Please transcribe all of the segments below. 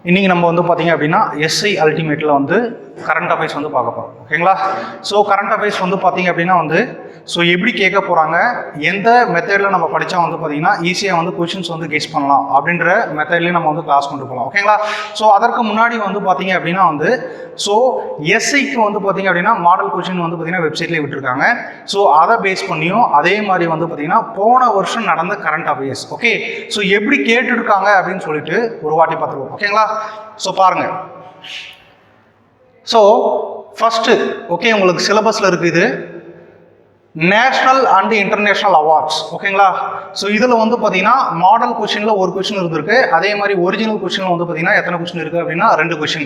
இன்றைக்கி நம்ம வந்து பார்த்திங்க அப்படின்னா எஸ்ஐ அல்டிமேட்டில் வந்து கரண்ட் அஃபேர்ஸ் வந்து பார்க்க போகிறோம். ஓகேங்களா? ஸோ கரண்ட் அஃபேர்ஸ் வந்து பார்த்திங்க அப்படின்னா வந்து ஸோ எப்படி கேட்க போகிறாங்க, எந்த மெத்தடில் நம்ம படித்தா வந்து பார்த்திங்கன்னா ஈஸியாக வந்து கொஷின்ஸ் வந்து கெஸ் பண்ணலாம் அப்படின்ற மெத்தட்லேயே நம்ம வந்து கிளாஸ் கொண்டு போகலாம். ஓகேங்களா? ஸோ அதற்கு முன்னாடி வந்து பார்த்திங்க அப்படின்னா வந்து ஸோ எஸ்ஐக்கு வந்து பார்த்திங்க அப்படின்னா மாடல் கொஷின் வந்து பார்த்திங்கன்னா வெப்சைட்லேயே விட்டுருக்காங்க. ஸோ அதை பேஸ் பண்ணியும் அதே மாதிரி வந்து பார்த்திங்கன்னா போன வருஷம் நடந்த கரண்ட் அஃபேர்ஸ் ஓகே ஸோ எப்படி கேட்டுருக்காங்க அப்படின்னு சொல்லிட்டு ஒரு வாட்டி பார்த்துருவோம். ஓகேங்களா? ஸோ பாருங்கள். ஸோ ஃபஸ்ட்டு ஓகே உங்களுக்கு சிலபஸில் இருக்குது நேஷ்னல் அண்ட் இன்டர்நேஷ்னல் அவார்ட்ஸ். ஓகேங்களா? ஸோ இதில் வந்து பார்த்தீங்கன்னா மாடல் கொஷினில் ஒரு கொஷின் இருந்திருக்கு. அதே மாதிரி ஒரிஜினல் கொஷினில் வந்து பார்த்தீங்கன்னா எத்தனை கொஷின் இருக்குது அப்படின்னா 2 கொஷின்.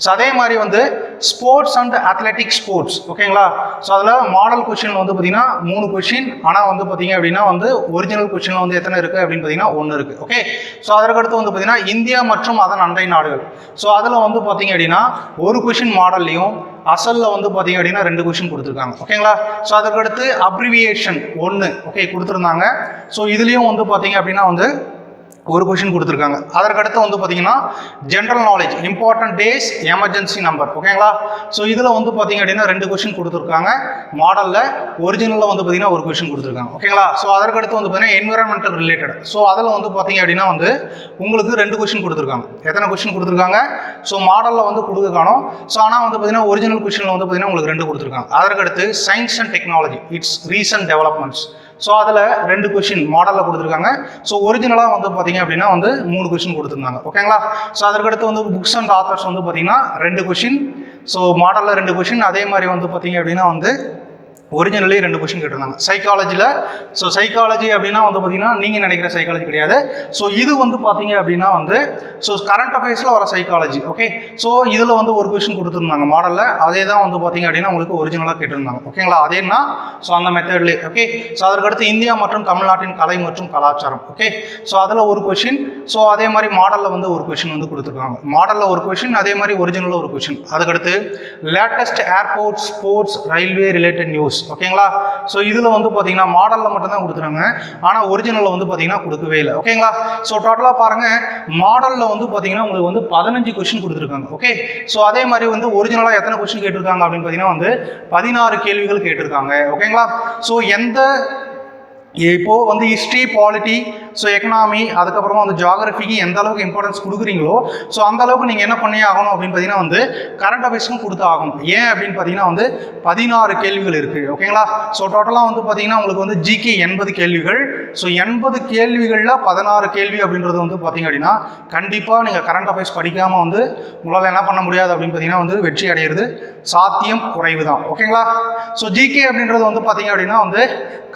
ஸோ அதே மாதிரி வந்து ஸ்போர்ட்ஸ் அண்ட் அத்லெட்டிக் ஸ்போர்ட்ஸ். ஓகேங்களா? ஸோ அதில் மாடல் கொஷின் வந்து பார்த்தீங்கன்னா 3 கொஷின். ஆனால் வந்து பார்த்தீங்க அப்படின்னா வந்து ஒரிஜினல் கொஷினில் வந்து எத்தனை இருக்குது அப்படின்னு பார்த்தீங்கன்னா 1 இருக்குது. ஓகே ஸோ அதற்கடுத்து வந்து பார்த்தீங்கன்னா இந்தியா மற்றும் அதன் அண்டை நாடுகள். ஸோ அதில் வந்து பார்த்தீங்க அப்படின்னா ஒரு கொஷின் மாடல்லையும் அசலில் வந்து பார்த்தீங்க அப்படின்னா 2 கொஷின் கொடுத்துருக்காங்க. ஓகேங்களா? ஸோ அதுக்கடுத்து அப்ரிவியேஷன் 1 ஓகே கொடுத்துருந்தாங்க. ஸோ இதுலேயும் வந்து பார்த்தீங்க அப்படின்னா வந்து ஒரு கொஷின் கொடுத்துருக்காங்க. அதற்கடுத்து வந்து பார்த்தீங்கன்னா general knowledge important days emergency number. ஓகேங்களா? ஸோ இதில் வந்து பார்த்தீங்க அப்படின்னா 2 கொஷின் கொடுத்துருக்காங்க மாடலில். ஒரிஜினலில் வந்து பார்த்தீங்கன்னா ஒரு கொஷின் கொடுத்துருக்காங்க. ஓகேங்களா? ஸோ அதற்கடுத்து வந்து பார்த்தீங்கன்னா என்விரான்மெண்டல் ரிலேட்டட். ஸோ அதில் வந்து பார்த்தீங்க அப்படின்னா வந்து உங்களுக்கு 2 கொஷின் கொடுத்துருக்காங்க. எத்தனை கொஷின் கொடுத்துருக்காங்க? ஸோ மாடலில் வந்து கொடுக்க காணும். ஸோ ஆனால் வந்து பார்த்தீங்கன்னா ஒரிஜினல் கொஷினில் வந்து பார்த்தீங்கன்னா உங்களுக்கு 2 கொடுத்துருக்காங்க. அதற்கடுத்து science and technology it's recent developments. So அதில் 2 கொஷின் மாடலில் கொடுத்துருக்காங்க. ஸோ ஒரிஜினலாக வந்து பார்த்தீங்க அப்படின்னா வந்து 3 கொஷின் கொடுத்துருந்தாங்க. ஓகேங்களா? ஸோ அதற்கடுத்து வந்து புக்ஸ் அண்ட் ஆத்தர்ஸ் வந்து பார்த்தீங்கன்னா 2 கொஷின். ஸோ மாடலில் 2 கொஷின். அதே மாதிரி வந்து பார்த்தீங்க அப்படின்னா வந்து ஒரிஜினலே 2 கொஷின் கேட்டிருந்தாங்க. சைக்காலஜியில் ஸோ சைக்காலஜி அப்படின்னா வந்து பார்த்தீங்கன்னா நீங்கள் நினைக்கிற சைக்காலஜி கிடையாது. ஸோ இது வந்து பார்த்தீங்க அப்படின்னா வந்து ஸோ கரண்ட் அஃபேர்ஸில் வர சைக்காலஜி. ஓகே ஸோ இதில் வந்து ஒரு கொஷின் கொடுத்துருந்தாங்க மாடலில். அதே தான் வந்து பார்த்தீங்க அப்படின்னா உங்களுக்கு ஒரிஜினலாக கேட்டிருந்தாங்க. ஓகேங்களா? அதேன்னா ஸோ அந்த மெத்தட்லேயே. ஓகே ஸோ அதற்கடுத்து இந்தியா மற்றும் தமிழ்நாட்டின் கலை மற்றும் கலாச்சாரம். ஓகே ஸோ அதில் ஒரு கொஷின். ஸோ அதே மாதிரி மாடலில் வந்து ஒரு கொஷின் வந்து கொடுத்துருக்காங்க. மாடலில் ஒரு கொஷின், அதே மாதிரி ஒரிஜினலில் ஒரு கொஷின். அதுக்கடுத்து latest airport sports railway related news. ஓகேங்களா? ஸோ இதில் வந்து பார்த்தீங்கன்னா மாடலில் மட்டும்தான் கொடுத்துருங்க. ஆனால் ஒரிஜினலில் வந்து பார்த்தீங்கன்னா கொடுக்கவே இல்லை. ஓகேங்களா? ஸோ டோட்டலாக பாருங்கள் மாடலில் வந்து பார்த்தீங்கன்னா உங்களுக்கு வந்து 15 கொஷின் கொடுத்துருக்காங்க. ஓகே ஸோ அதே மாதிரி வந்து ஒரிஜினலாக எத்தனை கொஷின் கேட்டிருக்காங்க அப்படின்னு பார்த்தீங்கன்னா வந்து 16 கேள்விகள் கேட்டிருக்காங்க. ஓகேங்களா? ஸோ எந்த இப்போது வந்து ஹிஸ்ட்ரி, பாலிட்டி, ஸோ எக்கனாமி, அதுக்கப்புறமா வந்து ஜியாகிரபிக்கு எந்த அளவுக்கு இம்பார்ட்டன்ஸ் கொடுக்குறீங்களோ ஸோ அந்த அளவுக்கு நீங்கள் என்ன பண்ணி ஆகணும் அப்படின்னு பார்த்தீங்கன்னா வந்து கரண்ட் அஃபேர்ஸ்க்கும் கொடுத்து ஆகணும். ஏன் அப்படின்னு பார்த்தீங்கன்னா வந்து 16 கேள்விகள் இருக்குது. ஓகேங்களா? ஸோ டோட்டலாக வந்து பார்த்தீங்கன்னா உங்களுக்கு வந்து ஜிகே 80 கேள்விகள். ஸோ 80 கேள்விகளில் 16 கேள்வி அப்படின்றது வந்து பார்த்தீங்க அப்படின்னா கண்டிப்பாக நீங்கள் கரண்ட் அஃபேர்ஸ் படிக்காமல் வந்து உங்களால் என்ன பண்ண முடியாது அப்படின்னு பார்த்தீங்கன்னா வந்து வெற்றி அடைகிறது சாத்தியம் குறைவு தான். ஓகேங்களா? ஸோ ஜிகே அப்படின்றது வந்து பார்த்தீங்க அப்படின்னா வந்து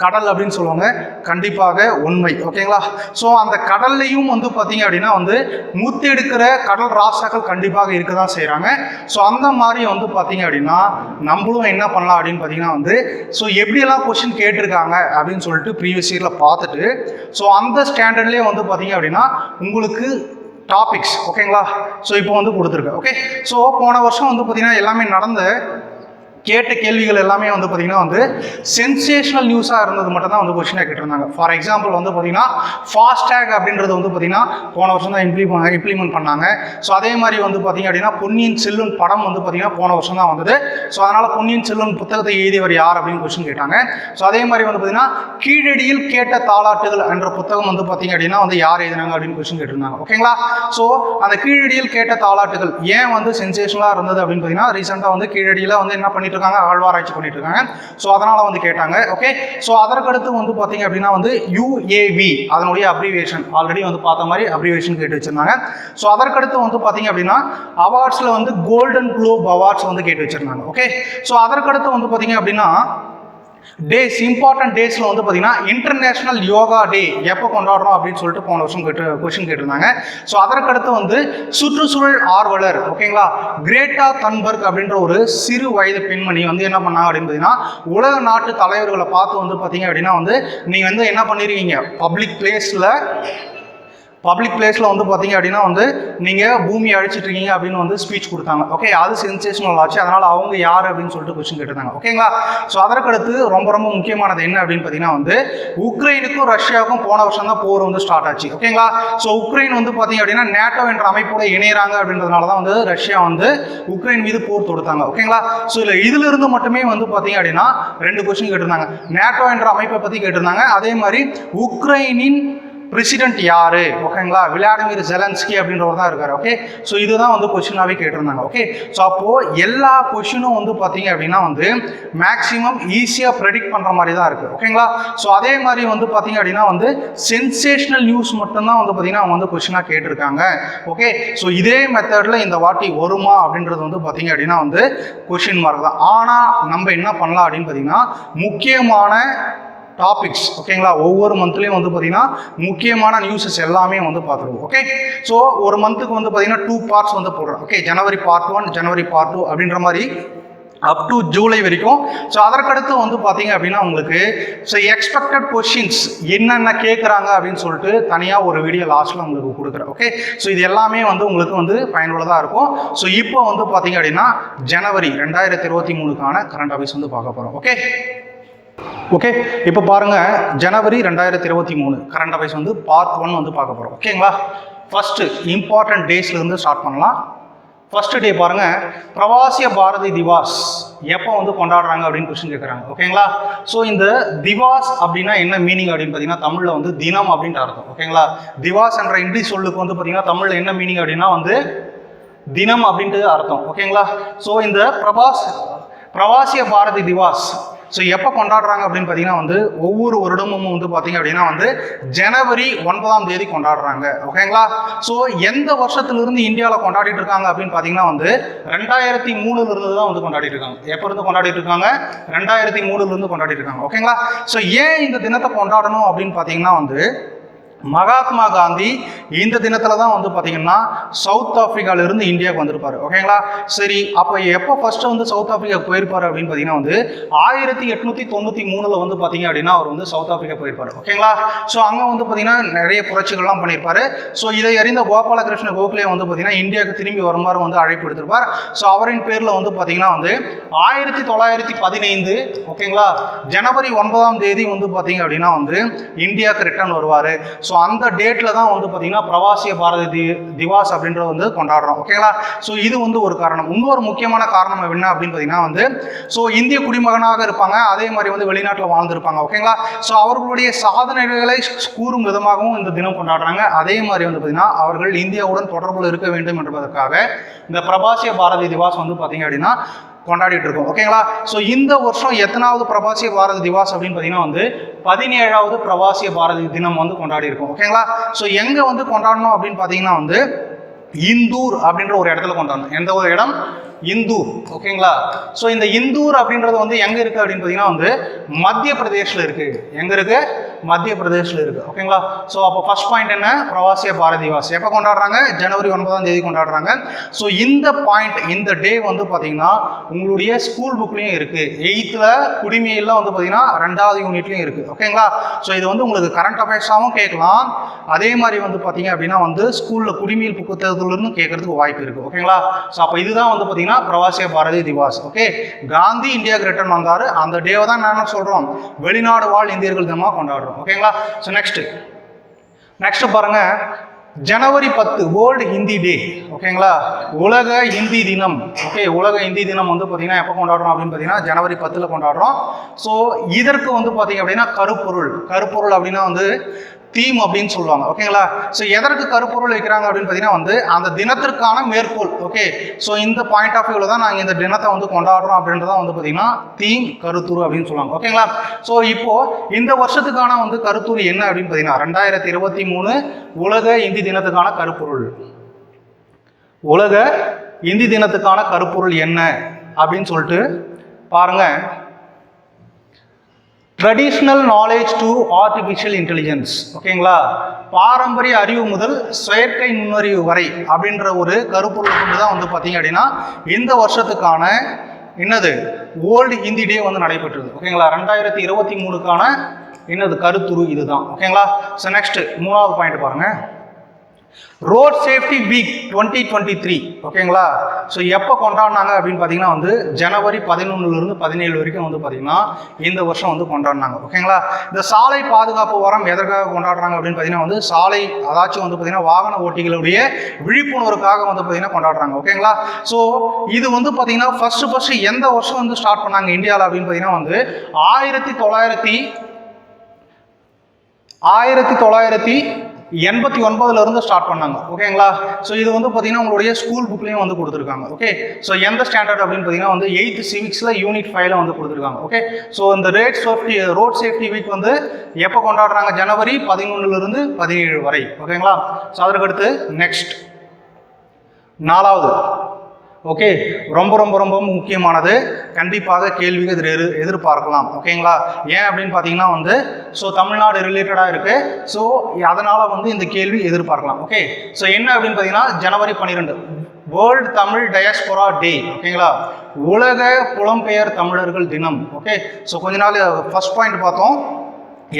கடல் அப்படின்னு சொல்லுவாங்க. கண்டிப்பாக உண்மை. ஓகேங்களா? ஸோ அந்த கடல்லையும் வந்து பார்த்தீங்க அப்படின்னா வந்து மூத்தெடுக்கிற கடல் ராசாக்கள் கண்டிப்பாக இருக்க தான் செய்கிறாங்க. ஸோ அந்த மாதிரி வந்து பார்த்தீங்க அப்படின்னா நம்மளும் என்ன பண்ணலாம் அப்படின்னு பார்த்தீங்கன்னா வந்து ஸோ எப்படியெல்லாம் கொஸ்டின் கேட்டிருக்காங்க அப்படின்னு சொல்லிட்டு ப்ரீவியஸ் இயரில் பார்த்துட்டு ஸோ அந்த ஸ்டாண்டர்ட்லேயே வந்து பார்த்தீங்க அப்படின்னா உங்களுக்கு டாபிக்ஸ் ஓகேங்களா ஸோ இப்போ வந்து கொடுத்துருக்கேன். ஓகே ஸோ போன வருஷம் வந்து பார்த்தீங்கன்னா எல்லாமே நடந்த கேட்ட கேள்விகள் எல்லாமே வந்து பார்த்தீங்கன்னா வந்து சென்சேஷனல் நியூஸாக இருந்தது மட்டும் தான் வந்து கொஸ்டினாக கேட்டிருந்தாங்க. ஃபார் எக்ஸாம்பிள் வந்து பார்த்தீங்கன்னா ஃபாஸ்டேக் அப்படின்றது வந்து பார்த்தீங்கன்னா போன வருஷம் தான் இம்ப்ளிமெண்ட் பண்ணாங்க. ஸோ அதே மாதிரி வந்து பார்த்தீங்க அப்படின்னா பொன்னியின் செல்வன் படம் வந்து பார்த்தீங்கன்னா போன வருஷம் தான் வந்தது. ஸோ அதனால் பொன்னியின் செல்வன் புத்தகத்தை எழுதியவர் யார் அப்படின்னு கொஸ்டின் கேட்டாங்க. ஸோ அதே மாதிரி வந்து பார்த்தீங்கன்னா கீழடியில் கேட்ட தாலாட்டுகள் என்ற புத்தகம் வந்து பார்த்தீங்க அப்படின்னா வந்து யார் எழுதினாங்க அப்படின்னு கொஸ்டின் கேட்டிருந்தாங்க. ஓகேங்களா? ஸோ அந்த கீழடியில் கேட்ட தாலாட்டுகள் ஏன் வந்து சென்சேஷனலாக இருந்தது அப்படின்னு பார்த்தீங்கன்னா ரீசெண்டாக வந்து கீழடியில் வந்து என்ன பண்ணி ஆழ்வாராய்ச்சி பண்ணிட்டு இருக்காங்க. ஸோ அதனால வந்து கேட்டாங்க. ஓகே ஸோ அதற்கடுத்து வந்து பார்த்தீங்க அப்படின்னா வந்து UAV அதனுடைய அப்ரிவியேஷன் ஆல்ரெடி வந்து பார்த்த மாதிரி அப்ரிவியேஷன் கேட்டு வச்சிருந்தாங்க. ஸோ அதற்கடுத்து வந்து பார்த்தீங்க அப்படின்னா அவார்ட்ஸில் வந்து கோல்டன் குளோப் அவார்ட்ஸ் வந்து கேட்டு வச்சிருந்தாங்க. ஓகே ஸோ அதற்கடுத்து வந்து பார்த்தீங்க அப்படின்னா டேஸ் இம்பார்ட்டன்ட் டேஸில் வந்து பார்த்தீங்கன்னா இன்டர்நேஷ்னல் யோகா டே எப்போ கொண்டாடுறோம் அப்படின்னு சொல்லிட்டு போன வருஷம் கொஸ்டின் கேட்டிருந்தாங்க. ஸோ அதற்கடுத்து வந்து சுற்றுச்சூழல் ஆர்வலர் ஓகேங்களா கிரேட்டா தன்பர்க் அப்படின்ற ஒரு சிறு வயது பெண்மணி வந்து என்ன பண்ணாங்க அப்படின்னு பார்த்தீங்கன்னா உலக நாட்டு தலைவர்களை பார்த்து வந்து பார்த்தீங்க அப்படின்னா வந்து நீங்கள் வந்து என்ன பண்ணிருக்கீங்க பப்ளிக் பிளேஸில் பப்ளிக் பிளேஸில் வந்து பார்த்தீங்க அப்படின்னா வந்து நீங்கள் பூமியை அழிச்சிட்டு இருக்கீங்க அப்படின்னு வந்து ஸ்பீச் கொடுத்தாங்க. ஓகே, அது சென்சேஷனல் ஆச்சு. அதனால் அவங்க யார் அப்படின்னு சொல்லிட்டு கொஸ்டின் கேட்டிருந்தாங்க. ஓகேங்களா? ஸோ அதற்கடுத்து ரொம்ப ரொம்ப முக்கியமானது என்ன அப்படின்னு பார்த்தீங்கன்னா வந்து உக்ரைனுக்கும் ரஷ்யாவுக்கும் போன வருஷம் தான் போர் வந்து ஸ்டார்ட் ஆச்சு. ஓகேங்களா? ஸோ உக்ரைன் வந்து பார்த்தீங்க அப்படின்னா நேட்டோ என்ற அமைப்போட இணையறாங்க அப்படின்றதுனால தான் வந்து ரஷ்யா வந்து உக்ரைன் மீது போர் தொடுத்தாங்க. ஓகேங்களா? ஸோ இதில் இருந்து மட்டுமே வந்து பார்த்தீங்க அப்படின்னா 2 கொஸ்டின் கேட்டிருந்தாங்க. நேட்டோ என்ற அமைப்பை பற்றி கேட்டிருந்தாங்க. அதே மாதிரி உக்ரைனின் பிரசிடென்ட் யாரு? ஓகேங்களா? விளாடிமிர் ஜெலன்ஸ்கி அப்படின்றவர் தான் இருக்காரு. ஓகே, ஸோ இதுதான் வந்து கொஸ்டினாவே கேட்டிருந்தாங்க. ஓகே, ஸோ அப்போ எல்லா கொஸ்டினும் வந்து பார்த்தீங்க அப்படின்னா வந்து மேக்ஸிமம் ஈஸியாக ப்ரெடிக்ட் பண்ணுற மாதிரி தான் இருக்கு. ஓகேங்களா? ஸோ அதே மாதிரி வந்து பார்த்தீங்க அப்படின்னா வந்து சென்சேஷனல் நியூஸ் மட்டும்தான் வந்து பார்த்தீங்கன்னா அவங்க வந்து கொஸ்டினாக கேட்டிருக்காங்க. ஓகே, ஸோ இதே மெத்தடில் இந்த வாட்டி வருமா அப்படின்றது வந்து பார்த்தீங்க அப்படின்னா வந்து கொஸ்டின் மார்க் தான். ஆனால் நம்ம என்ன பண்ணலாம் அப்படின்னு பார்த்தீங்கன்னா முக்கியமான டாபிக்ஸ், ஓகேங்களா, ஒவ்வொரு மந்த்லேயும் வந்து பார்த்தீங்கன்னா முக்கியமான நியூஸஸ் எல்லாமே வந்து பார்த்துருவோம். ஓகே, ஸோ ஒரு மந்த்துக்கு வந்து பார்த்தீங்கன்னா 2 பார்ட்ஸ் வந்து போடுறோம். ஓகே, ஜனவரி பார்ட் 1, ஜனவரி பார்ட் 2 அப்படின்ற மாதிரி அப் டு ஜூலை வரைக்கும். ஸோ அதற்கடுத்து வந்து பார்த்தீங்க அப்படின்னா உங்களுக்கு ஸோ எக்ஸ்பெக்டட் கொஸ்டின்ஸ் என்னென்ன கேட்குறாங்க அப்படின்னு சொல்லிட்டு தனியாக ஒரு வீடியோ லாஸ்ட்டில் உங்களுக்கு கொடுக்குறேன். ஓகே, ஸோ இது எல்லாமே வந்து உங்களுக்கு வந்து பயனுள்ளதாக இருக்கும். ஸோ இப்போ வந்து பார்த்தீங்க அப்படின்னா ஜனவரி 2023க்கான கரண்ட் அஃபேர்ஸ் வந்து பார்க்க போகிறோம். ஓகே ஓகே, இப்போ பாருங்க ஜனவரி 2023 கரண்ட் அஃபேர்ஸ் வந்து பார்ட் 1 வந்து பார்க்க போகிறோம். ஓகேங்களா? ஃபர்ஸ்ட் இம்பார்ட்டன்ட் டேஸ்லேருந்து ஸ்டார்ட் பண்ணலாம். ஃபர்ஸ்ட் டே பாருங்க, பிரவாசிய பாரதி திவாஸ் எப்போ வந்து கொண்டாடுறாங்க அப்படின்னு கொஸ்டின் கேட்குறாங்க. ஓகேங்களா? ஸோ இந்த திவாஸ் அப்படின்னா என்ன மீனிங் அப்படின்னு பார்த்தீங்கன்னா தமிழில் வந்து தினம் அப்படின்ட்டு அர்த்தம். ஓகேங்களா? திவாஸ் என்ற இங்கிலீஷ் சொல்லுக்கு வந்து பார்த்தீங்கன்னா தமிழில் என்ன மீனிங் அப்படின்னா வந்து தினம் அப்படின்ட்டு அர்த்தம். ஓகேங்களா? ஸோ இந்த பிரவாசிய பாரதி திவாஸ் ஸோ எப்போ கொண்டாடுறாங்க அப்படின்னு பார்த்தீங்கன்னா வந்து ஒவ்வொரு வருடமும் வந்து பார்த்தீங்க அப்படின்னா வந்து ஜனவரி 9ஆம் தேதி கொண்டாடுறாங்க. ஓகேங்களா? ஸோ எந்த வருஷத்துலேருந்து இந்தியாவில் கொண்டாடிட்டு இருக்காங்க அப்படின்னு பார்த்தீங்கன்னா வந்து 2003 தான் வந்து கொண்டாடிட்டு இருக்காங்க. எப்போ இருந்து கொண்டாடிட்டு இருக்காங்க? 2003 கொண்டாடிட்டு இருக்காங்க. ஓகேங்களா? ஸோ ஏன் இந்த தினத்தை கொண்டாடணும் அப்படின்னு பார்த்தீங்கன்னா வந்து மகாத்மா காந்தி இந்த தினத்துல தான் வந்து பார்த்தீங்கன்னா சவுத் ஆப்பிரிக்காவிலிருந்து இந்தியாவுக்கு வந்திருப்பாரு. ஓகேங்களா? சரி, அப்போ எப்போ ஃபர்ஸ்ட் வந்து சவுத் ஆப்பிரிக்கா போயிருப்பாரு அப்படின்னு பார்த்தீங்கன்னா வந்து 1893 வந்து பார்த்தீங்க அப்படின்னா அவர் வந்து சவுத் ஆப்பிரிக்கா போயிருப்பாரு. ஓகேங்களா? ஸோ அங்கே வந்து பார்த்தீங்கன்னா நிறைய புரட்சிகள்லாம் பண்ணியிருப்பாரு. ஸோ இதை அறிந்த கோபாலகிருஷ்ண கோகலே வந்து பார்த்தீங்கன்னா இந்தியாவுக்கு திரும்பி வருமாறு வந்து அழைப்பு எடுத்திருப்பார். ஸோ அவரின் பேரில் வந்து பார்த்தீங்கன்னா வந்து 1915 ஓகேங்களா ஜனவரி 9ஆம் தேதி வந்து பார்த்தீங்க அப்படின்னா வந்து இந்தியாவுக்கு ரிட்டர்ன் வருவார். ஸோ அந்த டேட்டில் தான் வந்து பார்த்தீங்கன்னா பிரவாசிய பாரதி திவாஸ் அப்படின்றத வந்து கொண்டாடுறோம். ஓகேங்களா? ஸோ இது வந்து ஒரு காரணம். இன்னொரு முக்கியமான காரணம் என்ன அப்படின்னு பார்த்தீங்கன்னா வந்து ஸோ இந்திய குடிமகனாக இருப்பாங்க, அதே மாதிரி வந்து வெளிநாட்டில் வாழ்ந்துருப்பாங்க. ஓகேங்களா? ஸோ அவர்களுடைய சாதனைகளை கூறும் விதமாகவும் இந்த தினம் கொண்டாடுறாங்க. அதே மாதிரி வந்து பார்த்தீங்கன்னா அவர்கள் இந்தியாவுடன் தொடர்பில் இருக்க வேண்டும் என்பதற்காக இந்த பிரவாசிய பாரதி திவாஸ் வந்து பார்த்தீங்க அப்படின்னா கொண்டாடிட்டு இருக்கோம். ஓகேங்களா? ஸோ இந்த வருஷம் எத்தனாவது பிரவாசிய பாரதி திவாஸ் அப்படின்னு பார்த்தீங்கன்னா வந்து 17வது பிரவாசிய பாரதி தினம் வந்து கொண்டாடி இருக்கோம். ஓகேங்களா? ஸோ எங்கே வந்து கொண்டாடணும் அப்படின்னு பார்த்தீங்கன்னா வந்து இந்தூர் அப்படின்ற ஒரு இடத்துல கொண்டாடணும். எந்த ஒரு இடம்? இந்தூர். ஓகேங்களா? ஸோ இந்த இந்தூர் அப்படின்றது வந்து எங்க இருக்கு அப்படின்னு பார்த்தீங்கன்னா வந்து மத்திய பிரதேஷ்ல இருக்கு. எங்க இருக்கு? மத்திய பிரதேஷ்ல இருக்கு. ஓகேங்களா? ஸோ அப்போ ஃபர்ஸ்ட் பாயிண்ட் என்ன? பிரவாசிய பாரதி திவாஸ் எப்போ கொண்டாடுறாங்க? ஜனவரி 9ஆம் தேதி கொண்டாடுறாங்க. ஸோ இந்த பாயிண்ட் இந்த டே வந்து பார்த்தீங்கன்னா உங்களுடைய ஸ்கூல் புக்லையும் இருக்கு. 8th குடிமையில வந்து பார்த்தீங்கன்னா 2வது யூனிட்லையும் இருக்கு. ஓகேங்களா? ஸோ இது வந்து உங்களுக்கு கரண்ட் அஃபேர்ஸாகவும் கேட்கலாம், அதே மாதிரி வந்து பார்த்தீங்க அப்படின்னா வந்து ஸ்கூலில் குடிமையில் புத்தகத்திலிருந்து கேட்கறதுக்கு வாய்ப்பு இருக்கு. ஓகேங்களா? ஸோ அப்போ இதுதான் வந்து பார்த்தீங்கன்னா பிரவாசிய பாரதி திவாஸ். ஓகே, காந்தி இந்தியாவுக்கு ரிட்டர்ன் வந்தாரு. அந்த டேவை தான் நான் சொல்றோம் வெளிநாடு வாழ் இந்தியர்கள் தினமாக கொண்டாடுறோம். ஓகேங்களா? ஸோ நெக்ஸ்ட் பாருங்க, ஜனவரி 10 வேர்ல்டு ஹிந்தி டே. ஓகேங்களா? உலக ஹிந்தி தினம். ஓகே, உலக ஹிந்தி தினம் வந்து பார்த்தீங்கன்னா எப்போ கொண்டாடுறோம் அப்படின்னு பார்த்தீங்கன்னா ஜனவரி 10 கொண்டாடுறோம். ஸோ இதற்கு வந்து பார்த்தீங்க அப்படின்னா கருப்பொருள் அப்படின்னா வந்து தீம் அப்படின்னு சொல்லுவாங்க. ஓகேங்களா? ஸோ எதற்கு கருப்பொருள் வைக்கிறாங்க அப்படின்னு பார்த்தீங்கன்னா வந்து அந்த தினத்திற்கான மேற்கோள். ஓகே, ஸோ இந்த பாயிண்ட் ஆஃப் வியூவில் தான் நாங்கள் இந்த தினத்தை வந்து கொண்டாடுறோம் அப்படின்றத வந்து பார்த்தீங்கன்னா தீம் கருத்துரு அப்படின்னு சொல்லுவாங்க. ஓகேங்களா? ஸோ இப்போ இந்த வருஷத்துக்கான வந்து கருத்துரு என்ன அப்படின்னு பார்த்தீங்கன்னா 2023 உலக இந்தி தினத்துக்கான கருப்பொருள். உலக இந்தி தினத்துக்கான கருப்பொருள் என்ன அப்படின்னு சொல்லிட்டு பாருங்க. Traditional knowledge to artificial intelligence. ஓகேங்களா? பாரம்பரிய அறிவு முதல் செயற்கை நுண்ணறிவு வரை அப்படின்ற ஒரு கருப்பொருள் கொண்டு தான் வந்து பார்த்தீங்க அப்படின்னா இந்த வருஷத்துக்கான என்னது வேர்ல்டு ஹிந்தி டே வந்து நடைபெற்றது. ஓகேங்களா? 2023க்கான என்னது கருத்துரு இதுதான். ஓகேங்களா? ஸோ நெக்ஸ்ட் 3வது பாயிண்ட் பாருங்க. ரோட் சேஃப்டி வீக் 2023 ஓகேங்களா. ஸோ எப்போ கொண்டாடினாங்க அப்படின்னு பார்த்தீங்கன்னா வந்து ஜனவரி 11லேருந்து 17 வரைக்கும் வந்து பார்த்தீங்கன்னா இந்த வருஷம் வந்து கொண்டாடினாங்க ஓகேங்களா. இந்த சாலை பாதுகாப்பு வாரம் எதற்காக கொண்டாடுறாங்க அப்படின்னு பார்த்தீங்கன்னா வந்து சாலை அதாச்சும் வந்து பார்த்தீங்கன்னா வாகன ஓட்டிகளுடைய விழிப்புணர்வுக்காக வந்து பார்த்தீங்கன்னா கொண்டாடுறாங்க ஓகேங்களா. ஸோ இது வந்து பார்த்தீங்கன்னா ஃபர்ஸ்ட் எந்த வருஷம் வந்து ஸ்டார்ட் பண்ணாங்க இந்தியாவில் அப்படின்னு பார்த்தீங்கன்னா வந்து 1989 இருந்து ஸ்டார்ட் பண்ணாங்க ஓகேங்களா. ஸோ இது வந்து பார்த்தீங்கன்னா உங்களுடைய ஸ்கூல் புக்லையும் வந்து கொடுத்துருக்காங்க ஓகே. ஸோ எந்த ஸ்டாண்டர்ட் அப்படின்னு பார்த்தீங்கன்னா வந்து 8th சிவிக்ஸில் யூனிட் 5ல வந்து கொடுத்துருக்காங்க ஓகே. ஸோ இந்த ரோட் சேஃப்டி வீக் வந்து எப்போ கொண்டாடுறாங்க ஜனவரி 11லேருந்து 17 வரை ஓகேங்களா. ஸோ அதற்கடுத்து நெக்ஸ்ட் 4வது ஓகே, ரொம்ப ரொம்ப ரொம்ப முக்கியமானது, கண்டிப்பாக கேள்விகள் எதிர்பார்க்கலாம் ஓகேங்களா. ஏன் அப்படின்னு பார்த்தீங்கன்னா வந்து ஸோ தமிழ்நாடு ரிலேட்டடாக இருக்குது. ஸோ அதனால் வந்து இந்த கேள்வி எதிர்பார்க்கலாம் ஓகே. ஸோ என்ன அப்படின்னு பார்த்தீங்கன்னா ஜனவரி 12 வேர்ல்டு தமிழ் டயஸ்போரா டே ஓகேங்களா, உலக புலம்பெயர் தமிழர்கள் தினம் ஓகே. ஸோ கொஞ்ச நாள் ஃபர்ஸ்ட் பாயிண்ட் பார்த்தோம்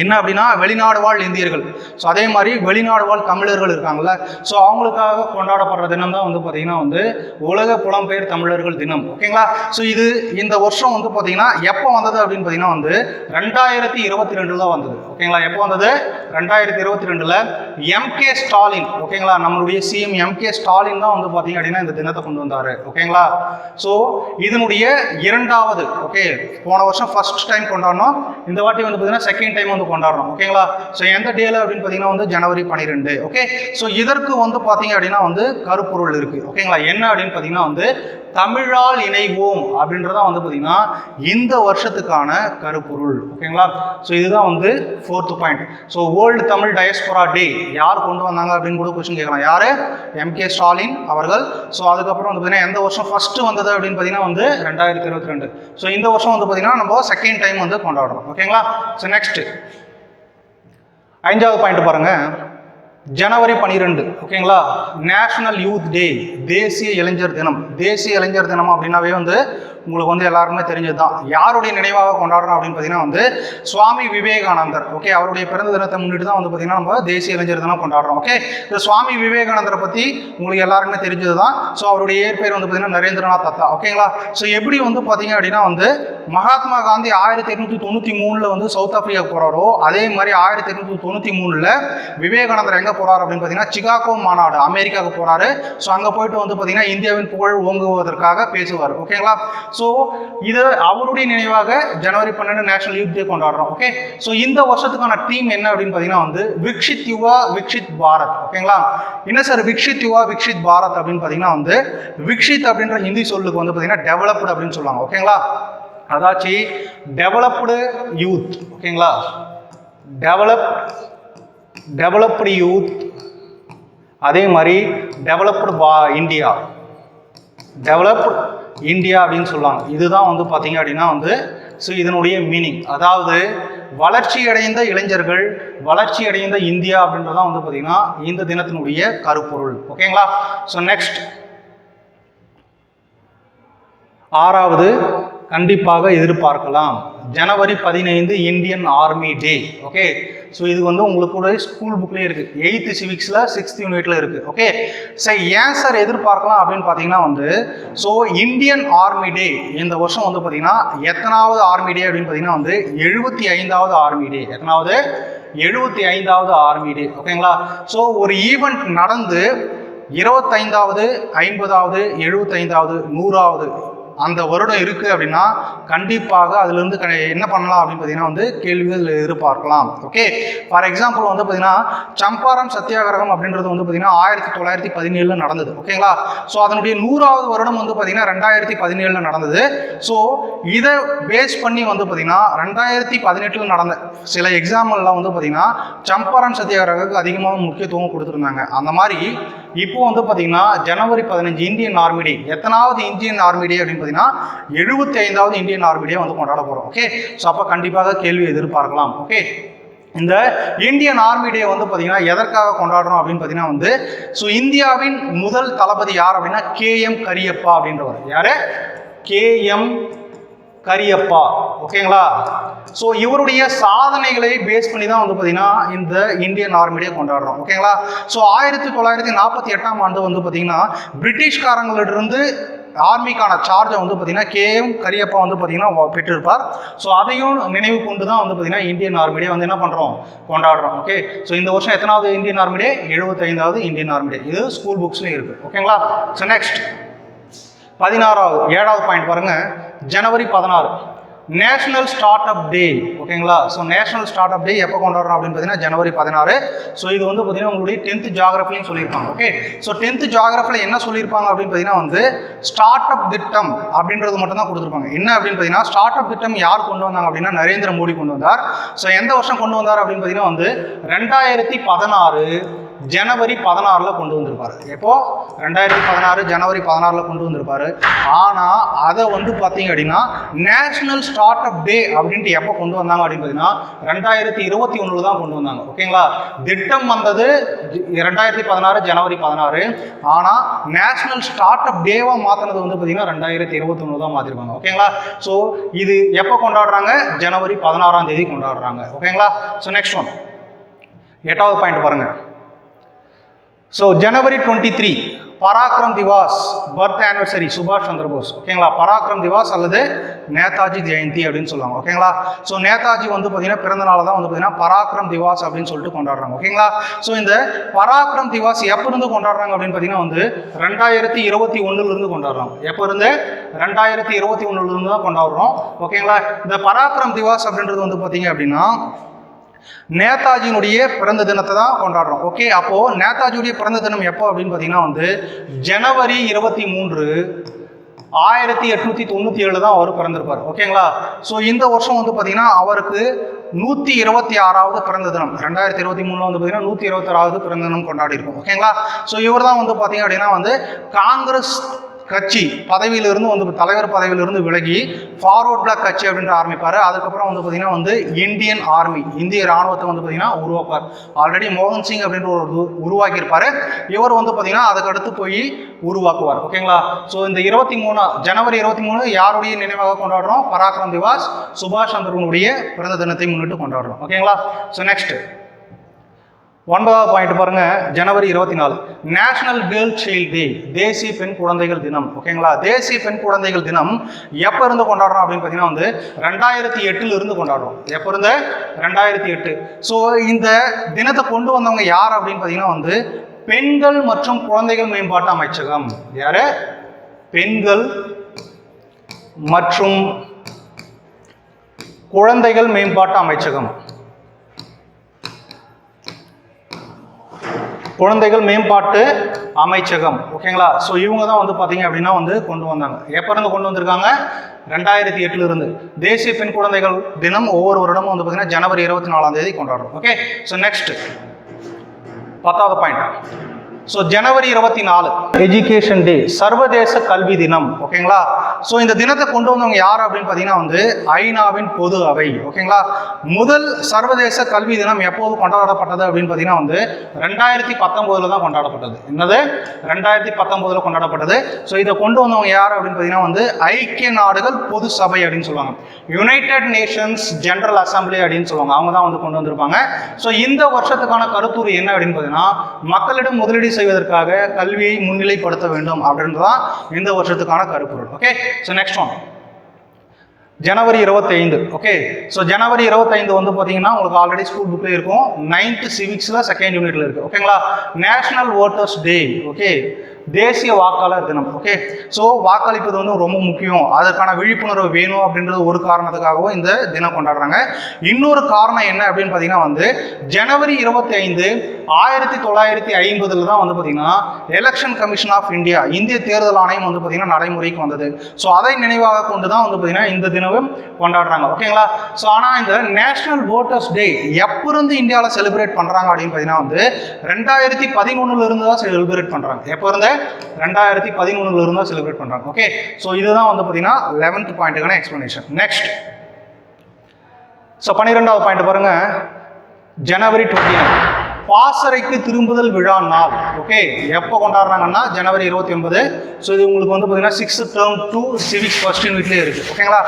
என்ன அப்படின்னா வெளிநாடு வாழ் இந்தியர்கள். ஸோ அதே மாதிரி வெளிநாடு வாழ் தமிழர்கள் இருக்காங்கல்ல, ஸோ அவங்களுக்காக கொண்டாடப்படுற தினம் தான் வந்து பார்த்தீங்கன்னா வந்து உலக புலம்பெயர் தமிழர்கள் தினம் ஓகேங்களா. ஸோ இது இந்த வருஷம் வந்து பார்த்தீங்கன்னா எப்போ வந்தது அப்படின்னு பார்த்தீங்கன்னா வந்து 2022 தான் வந்தது ஓகேங்களா. எப்போ வந்தது 2022 எம்கே ஸ்டாலின் ஓகேங்களா, நம்மளுடைய சிஎம் எம்கே ஸ்டாலின் தான் வந்து பார்த்தீங்க அப்படின்னா இந்த தினத்தை கொண்டு வந்தார் ஓகேங்களா. ஸோ இதனுடைய 2வது ஓகே, போன வருஷம் ஃபர்ஸ்ட் டைம் கொண்டாடணும், இந்த வாட்டி வந்து பார்த்தீங்கன்னா செகண்ட் டைம் கொண்டாடுறோம் ஓகேங்களா. ஸோ எந்த டேல அப்படின்னு பார்த்தீங்கன்னா வந்து ஜனவரி 12 ஓகே. ஸோ இதற்கு வந்து பார்த்தீங்க அப்படின்னா வந்து கருப்பொருள் இருக்கு ஓகேங்களா. என்ன அப்படின்னு பார்த்தீங்கன்னா வந்து தமிழால் இணைவோம் அப்படின்றதான் வந்து பார்த்தீங்கன்னா இந்த வருஷத்துக்கான கருப்பொருள் ஓகேங்களா. ஸோ இதுதான் வந்து 4th point. So World Tamil Diaspora Day யார் கொண்டு வந்தாங்க அப்படின்னு கூட கொஸ்டின் கேட்கலாம். யாரு? எம்கே ஸ்டாலின் அவர்கள். ஸோ அதுக்கப்புறம் வந்து பார்த்தீங்கன்னா எந்த வருஷம் ஃபர்ஸ்ட் வந்தது அப்படின்னு பார்த்தீங்கன்னா வந்து 2022. ஸோ இந்த வருஷம் வந்து பார்த்தீங்கன்னா நம்ம செகண்ட் டைம் வந்து கொண்டாடுறோம் ஓகேங்களா. ஸோ நெக்ஸ்ட் 5வது பாயிண்ட் பாருங்க, ஜனவரி 12 ஓகேங்களா, நேஷனல் யூத் டே, தேசிய இளைஞர் தினம். தேசிய இளைஞர் தினம் அப்படின்னாவே வந்து உங்களுக்கு வந்து எல்லாருமே தெரிஞ்சது தான். யாருடைய நினைவாக கொண்டாடுறோம் அப்படின்னு பார்த்தீங்கன்னா வந்து சுவாமி விவேகானந்தர் ஓகே. அவருடைய பிறந்த தினத்தை முன்னிட்டு தான் வந்து பார்த்தீங்கன்னா நம்ம தேசிய இளைஞர் தினம் கொண்டாடுறோம் ஓகே. இந்த சுவாமி விவேகானந்தரை பற்றி உங்களுக்கு எல்லாருக்குமே தெரிஞ்சது தான். ஸோ அவருடைய இயற்பெயர் வந்து பார்த்தீங்கன்னா நரேந்திரநாத் தத்தா ஓகேங்களா. ஸோ எப்படி வந்து பார்த்தீங்க அப்படின்னா வந்து மகாத்மா காந்தி 1893 வந்து சவுத் ஆப்பிரிக்கா போகிறாரோ அதே மாதிரி 1893 விவேகானந்தர் எங்கே போகிறார் அப்படின்னு பார்த்தீங்கன்னா சிகாகோ மாநாடு அமெரிக்காவுக்கு போகிறாரு. ஸோ அங்கே போயிட்டு வந்து பார்த்தீங்கன்னா இந்தியாவின் புகழ் ஓங்குவதற்காக பேசுவார் ஓகேங்களா. ஸோ இது அவருடைய நினைவாக ஜனவரி 12 நேஷனல் யூத் டே கொண்டாடுறோம் ஓகே. ஸோ இந்த வருஷத்துக்கான தீம் என்ன அப்படின்னு பார்த்தீங்கன்னா வந்து விக்ஷித் யுவா விக்ஷித் பாரத் ஓகேங்களா. என்ன சார் விக்ஷித் யுவா விக்ஷித் பாரத் அப்படின்னு பார்த்தீங்கன்னா வந்து விக்ஷித் அப்படின்ற ஹிந்தி சொல்லுக்கு வந்து பார்த்தீங்கன்னா டெவலப்டு அப்படின்னு சொல்லுவாங்க ஓகேங்களா. அதாச்சு டெவலப்டு யூத் ஓகேங்களா, டெவலப்டு யூத், அதே மாதிரி டெவலப்டு இந்தியா, டெவலப்டு இந்தியா அப்படின்னு சொல்லுவாங்க. இதுதான் வந்து பார்த்தீங்க அப்படின்னா வந்து ஸோ இதனுடைய மீனிங், அதாவது வளர்ச்சி அடைந்த இளைஞர்கள், வளர்ச்சி அடைந்த இந்தியா அப்படின்றதான் வந்து பார்த்தீங்கன்னா இந்த தினத்தினுடைய கருப்பொருள் ஓகேங்களா. ஸோ நெக்ஸ்ட் 6வது கண்டிப்பாக எதிர்பார்க்கலாம் ஜனவரி 15 Indian Army day okay. So இது வந்து உங்களுக்கு ஸ்கூல் புக்லேயே இருக்குது, 8th சிவிக்ஸில் 6th யூனிட்ல இருக்குது ஓகே. சரி ஏன் சார் எதிர்பார்க்கலாம் அப்படின்னு பார்த்தீங்கன்னா வந்து ஸோ இந்தியன் ஆர்மி டே இந்த வருஷம் வந்து பார்த்தீங்கன்னா எத்தனாவது ஆர்மி டே அப்படின்னு பார்த்தீங்கன்னா வந்து 75வது ஆர்மி டே. எத்தனாவது? 75வது ஆர்மி டே ஓகேங்களா. ஸோ ஒரு ஈவெண்ட் நடந்து 25வது 50வது 75வது 100வது அந்த வருடம் இருக்குது அப்படின்னா கண்டிப்பாக அதுலேருந்து என்ன பண்ணலாம் அப்படின்னு பார்த்தீங்கன்னா வந்து கேள்விகள் எதிர்பார்க்கலாம் ஓகே. ஃபார் எக்ஸாம்பிள் வந்து பார்த்தீங்கன்னா சம்பாரன் சத்தியாகிரகம் அப்படின்றது வந்து பார்த்தீங்கன்னா 1917 நடந்தது ஓகேங்களா. ஸோ அதனுடைய 100வது வருடம் வந்து பார்த்தீங்கன்னா 2017 நடந்தது. ஸோ இதை பேஸ் பண்ணி வந்து பார்த்தீங்கன்னா 2018 நடந்த சில எக்ஸாம்பிள்லாம் வந்து பார்த்தீங்கன்னா சம்பாரன் சத்தியாகிரகத்துக்கு அதிகமாக முக்கியத்துவம் கொடுத்துருந்தாங்க. அந்த மாதிரி இப்போ வந்து பார்த்தீங்கன்னா ஜனவரி 15 இந்தியன் ஆர்மி டே. எத்தனாவது இந்தியன் ஆர்மி டே அப்படின்னு பார்த்தீங்கன்னா 75வது இந்தியன் ஆர்மி டே வந்து கொண்டாட போகிறோம் ஓகே. ஸோ அப்போ கண்டிப்பாக கேள்வி எதிர்பார்க்கலாம் ஓகே. இந்த இந்தியன் ஆர்மி டே வந்து பார்த்தீங்கன்னா எதற்காக கொண்டாடுறோம் அப்படின்னு பார்த்தீங்கன்னா வந்து ஸோ இந்தியாவின் முதல் தளபதி யார் அப்படின்னா KM கரியப்பா அப்படின்றவர். யாரு? KM கரியப்பா. ஓகேங்களா? ஸோ இவருடைய சாதனைகளை பேஸ் பண்ணி தான் வந்து பார்த்தீங்கன்னா இந்த இந்தியன் ஆர்மி டே கொண்டாடுறோம். ஓகேங்களா? ஸோ 1948ஆம் ஆண்டு வந்து பார்த்தீங்கன்னா பிரிட்டிஷ்காரங்களிலிருந்து ஆர்மிக்கான சார்ஜை வந்து பார்த்தீங்கன்னா KM கரியப்பா வந்து பார்த்தீங்கன்னா பெற்றிருப்பார். ஸோ அதையும் நினைவு கொண்டு தான் வந்து பார்த்தீங்கன்னா இந்தியன் ஆர்மி டே வந்து என்ன பண்ணுறோம், கொண்டாடுறோம். ஓகே, ஸோ இந்த வருஷம் எத்தனாவது இந்தியன் ஆர்மி டே? 75வது இந்தியன் ஆர்மி டே. இது ஸ்கூல் புக்ஸ்லையும் இருக்குது. ஓகேங்களா? ஸோ நெக்ஸ்ட் 7வது பாயிண்ட் பாருங்க. ஜனவரி 16 நேஷனல் ஸ்டார்ட் அப் டே. ஓகேங்களா? ஸோ நேஷனல் ஸ்டார்ட் அப் டே எப்போ கொண்டாடுறோம் அப்படின்னு பார்த்தீங்கன்னா ஜனவரி 16. ஸோ இது வந்து பார்த்தீங்கன்னா உங்களுடைய 10th ஜியாகிரபிலையும் சொல்லியிருப்பாங்க. ஓகே, ஸோ 10th ஜியாகிரபியில் என்ன சொல்லியிருப்பாங்க அப்படின்னு பார்த்தீங்கன்னா வந்து ஸ்டார்ட் அப் திட்டம் அப்படின்றது மட்டும் தான் கொடுத்துருப்பாங்க. என்ன அப்படின்னு பார்த்தீங்கன்னா ஸ்டார்ட் அப் திட்டம் யார் கொண்டு வந்தாங்க அப்படின்னா நரேந்திர மோடி கொண்டு வந்தார். ஸோ எந்த வருஷம் கொண்டு வந்தார் அப்படின்னு பார்த்தீங்கன்னா வந்து 2016 ஜனவரி 16 கொண்டு வந்திருப்பாரு. எப்போ? 2016 ஜனவரி 16 கொண்டு வந்திருப்பாரு. ஆனால் அதை வந்து பார்த்தீங்க அப்படின்னா நேஷனல் ஸ்டார்ட் அப் டே அப்படின்ட்டு எப்போ கொண்டு வந்தாங்க அப்படின்னு பார்த்தீங்கன்னா 2021 தான் கொண்டு வந்தாங்க. ஓகேங்களா? திட்டம் வந்தது 2016 ஜனவரி 16. ஆனால் நேஷனல் ஸ்டார்ட் அப் டேவாக மாற்றினது வந்து பார்த்தீங்கன்னா 2021 தான் மாற்றிருக்காங்க. ஓகேங்களா? ஸோ இது எப்போ கொண்டாடுறாங்க? ஜனவரி 16ஆம் தேதி கொண்டாடுறாங்க. ஓகேங்களா? ஸோ நெக்ஸ்ட் ஒன் 8வது பாயிண்ட் பாருங்க. ஸோ ஜனவரி 23 பராக்கிரம் திவாஸ் பர்த் ஆனிவர்சரி சுபாஷ் சந்திர போஸ். ஓகேங்களா? பராக்கிரம் திவாஸ் அல்லது நேதாஜி ஜெயந்தி அப்படின்னு சொல்லுவாங்க. ஓகேங்களா? ஸோ நேதாஜி வந்து பார்த்தீங்கன்னா பிறந்த நாள் தான் வந்து பார்த்தீங்கன்னா பராக்கிரம் திவாஸ் அப்படின்னு சொல்லிட்டு கொண்டாடுறாங்க. ஓகேங்களா? ஸோ இந்த பராக்கிரம் திவாஸ் எப்போ இருந்து கொண்டாடுறாங்க அப்படின்னு பார்த்தீங்கன்னா வந்து 2021 கொண்டாடுறாங்க. எப்போ இருந்து? 2021 தான் கொண்டாடுறோம். ஓகேங்களா? இந்த பராக்கிரம் திவாஸ் அப்படின்றது வந்து பார்த்தீங்க அப்படின்னா நேதாஜியினுடைய பிறந்த தினத்தை தான் கொண்டாடுறோம். ஓகே, அப்போ நேதாஜியுடைய பிறந்த தினம் எப்போ அப்படின்னு பார்த்தீங்கன்னா வந்து ஜனவரி 23 1897 தான் அவர் பிறந்திருப்பார். ஓகேங்களா? ஸோ இந்த வருஷம் வந்து பார்த்தீங்கன்னா அவருக்கு 126வது பிறந்த தினம். 2023 வந்து பார்த்தீங்கன்னா 126வது பிறந்த தினம் கொண்டாடி இருக்கும். ஓகேங்களா? ஸோ இவர் தான் வந்து பார்த்தீங்க அப்படின்னா வந்து காங்கிரஸ் கட்சி பதவியிலிருந்து வந்து தலைவர் பதவியிலிருந்து விலகி ஃபார்வர்ட் பிளாக் கட்சி அப்படின்ற ஆரம்பிப்பார். அதுக்கப்புறம் வந்து பார்த்தீங்கன்னா வந்து இந்தியன் ஆர்மி இந்திய ராணுவத்தை வந்து பார்த்தீங்கன்னா உருவாப்பார். ஆல்ரெடி மோகன் சிங் அப்படின்ற ஒரு உருவாக்கியிருப்பார். இவர் வந்து பார்த்தீங்கன்னா அதுக்கடுத்து போய் உருவாக்குவார். ஓகேங்களா? ஸோ இந்த ஜனவரி 23 யாருடைய நினைவாக கொண்டாடுறோம்? பராக்கிரம் திவாஸ் சுபாஷ் சந்திரனுடைய பிறந்த தினத்தை முன்னிட்டு கொண்டாடுறோம். ஓகேங்களா? ஸோ நெக்ஸ்ட் 9வது பாயிண்ட் பாருங்க. ஜனவரி 24 நேஷனல் கேர்ள் சைல்ட் டே தேசிய பெண் குழந்தைகள் தினம். ஓகேங்களா? தேசிய பெண் குழந்தைகள் தினம் எப்போ இருந்து கொண்டாடுறோம் அப்படின்னு பார்த்தீங்கன்னா வந்து 2008 இருந்து கொண்டாடுறோம். எப்போ இருந்து? 2008. ஸோ இந்த தினத்தை கொண்டு வந்தவங்க யார் அப்படின்னு பார்த்தீங்கன்னா வந்து பெண்கள் மற்றும் குழந்தைகள் மேம்பாட்டு அமைச்சகம். யாரு? பெண்கள் மற்றும் குழந்தைகள் மேம்பாட்டு அமைச்சகம். குழந்தைகள் மேம்பாட்டு அமைச்சகம். ஓகேங்களா? ஸோ இவங்க தான் வந்து பார்த்தீங்க அப்படின்னா வந்து கொண்டு வந்தாங்க. எப்போ இருந்து கொண்டு வந்திருக்காங்க? 2008 இருந்து. தேசிய பெண் குழந்தைகள் தினம் ஒவ்வொரு வருடமும் வந்து பார்த்தீங்கன்னா ஜனவரி 24ஆம் தேதி கொண்டாடுறோம். ஓகே, ஸோ நெக்ஸ்ட் 10வது பாயிண்ட். ஸோ ஜனவரி 24 எஜுகேஷன் டே சர்வதேச கல்வி தினம். ஓகேங்களா? ஸோ இந்த தினத்தை கொண்டு வந்தவங்க யார் அப்படின்னு பார்த்தீங்கன்னா வந்து ஐநாவின் பொது அவை. ஓகேங்களா? முதல் சர்வதேச கல்வி தினம் எப்போது கொண்டாடப்பட்டது அப்படின்னு பார்த்தீங்கன்னா வந்து 2019 தான் கொண்டாடப்பட்டது. என்னது? 2019 கொண்டாடப்பட்டது. ஸோ இதை கொண்டு வந்தவங்க யார் அப்படின்னு பார்த்தீங்கன்னா வந்து ஐக்கிய நாடுகள் பொது சபை அப்படின்னு சொல்லுவாங்க. யுனைடெட் நேஷன்ஸ் ஜெனரல் அசம்பிளி அப்படின்னு சொல்லுவாங்க. அவங்க தான் வந்து கொண்டு வந்திருப்பாங்க. ஸோ இந்த வருஷத்துக்கான கருத்துரு என்ன அப்படின்னு பார்த்தீங்கன்னா மக்களிடம் முதலீடு செய்வதற்காக கல்வியை முன்னிலைப்படுத்த வேண்டும் அப்படின்றதான் இந்த வருஷத்துக்கான கருப்பொருள். ஓகே, ஸோ நெக்ஸ்ட் ஒன் ஜனவரி 25. ஓகே, ஸோ ஜனவரி 25 வந்து பார்த்தீங்கன்னா உங்களுக்கு ஆல்ரெடி ஸ்கூல் புக்கில் இருக்கும். 9th சிவிக்ஸில் 2nd யூனிட்ல இருக்கு. ஓகேங்களா? நேஷனல் ஓட்டர்ஸ் டே. ஓகே, தேசிய வாக்காளர் தினம். ஓகே, ஸோ வாக்களிப்பது வந்து ரொம்ப முக்கியம், அதற்கான விழிப்புணர்வு வேணும் அப்படின்றது ஒரு காரணத்துக்காகவும் இந்த தினம் கொண்டாடுறாங்க. இன்னொரு காரணம் என்ன அப்படின்னு பார்த்தீங்கன்னா வந்து ஜனவரி 25 1950 தான் வந்து பார்த்தீங்கன்னா எலெக்ஷன் கமிஷன் ஆஃப் இந்தியா இந்திய தேர்தல் ஆணையம் வந்து பார்த்தீங்கன்னா நடைமுறைக்கு வந்தது. ஸோ அதை நினைவாக கொண்டு தான் வந்து பார்த்தீங்கன்னா இந்த தினமும் கொண்டாடுறாங்க. ஓகேங்களா? ஸோ ஆனால் இந்த நேஷனல் ஓட்டர்ஸ் டே எப்போ இருந்து இந்தியாவில் செலிப்ரேட் பண்ணுறாங்க அப்படின்னு பார்த்தீங்கன்னா வந்து 2011 இருந்து தான் செலிப்ரேட் பண்ணுறாங்க. எப்போ இருந்து? 2011 இருந்து தான் செலிப்ரேட் பண்ணுறாங்க. ஓகே, ஸோ இதுதான் வந்து பார்த்தீங்கன்னா 11th பாயிண்ட்டுக்கான எக்ஸ்பிளனேஷன். நெக்ஸ்ட் ஸோ 12வது பாயிண்ட் பாருங்க. ஜனவரி 29 பாசறைக்கு திரும்புதல் விழா நாள். ஓகே, எப்போ கொண்டாடுறாங்கன்னா ஜனவரி 29. ஸோ இது உங்களுக்கு வந்து பார்த்தீங்கன்னா 6th term 2 சிவிக்ஸ் ஃபர்ஸ்ட் யூனிட்லேயே இருக்குது. ஓகேங்களா,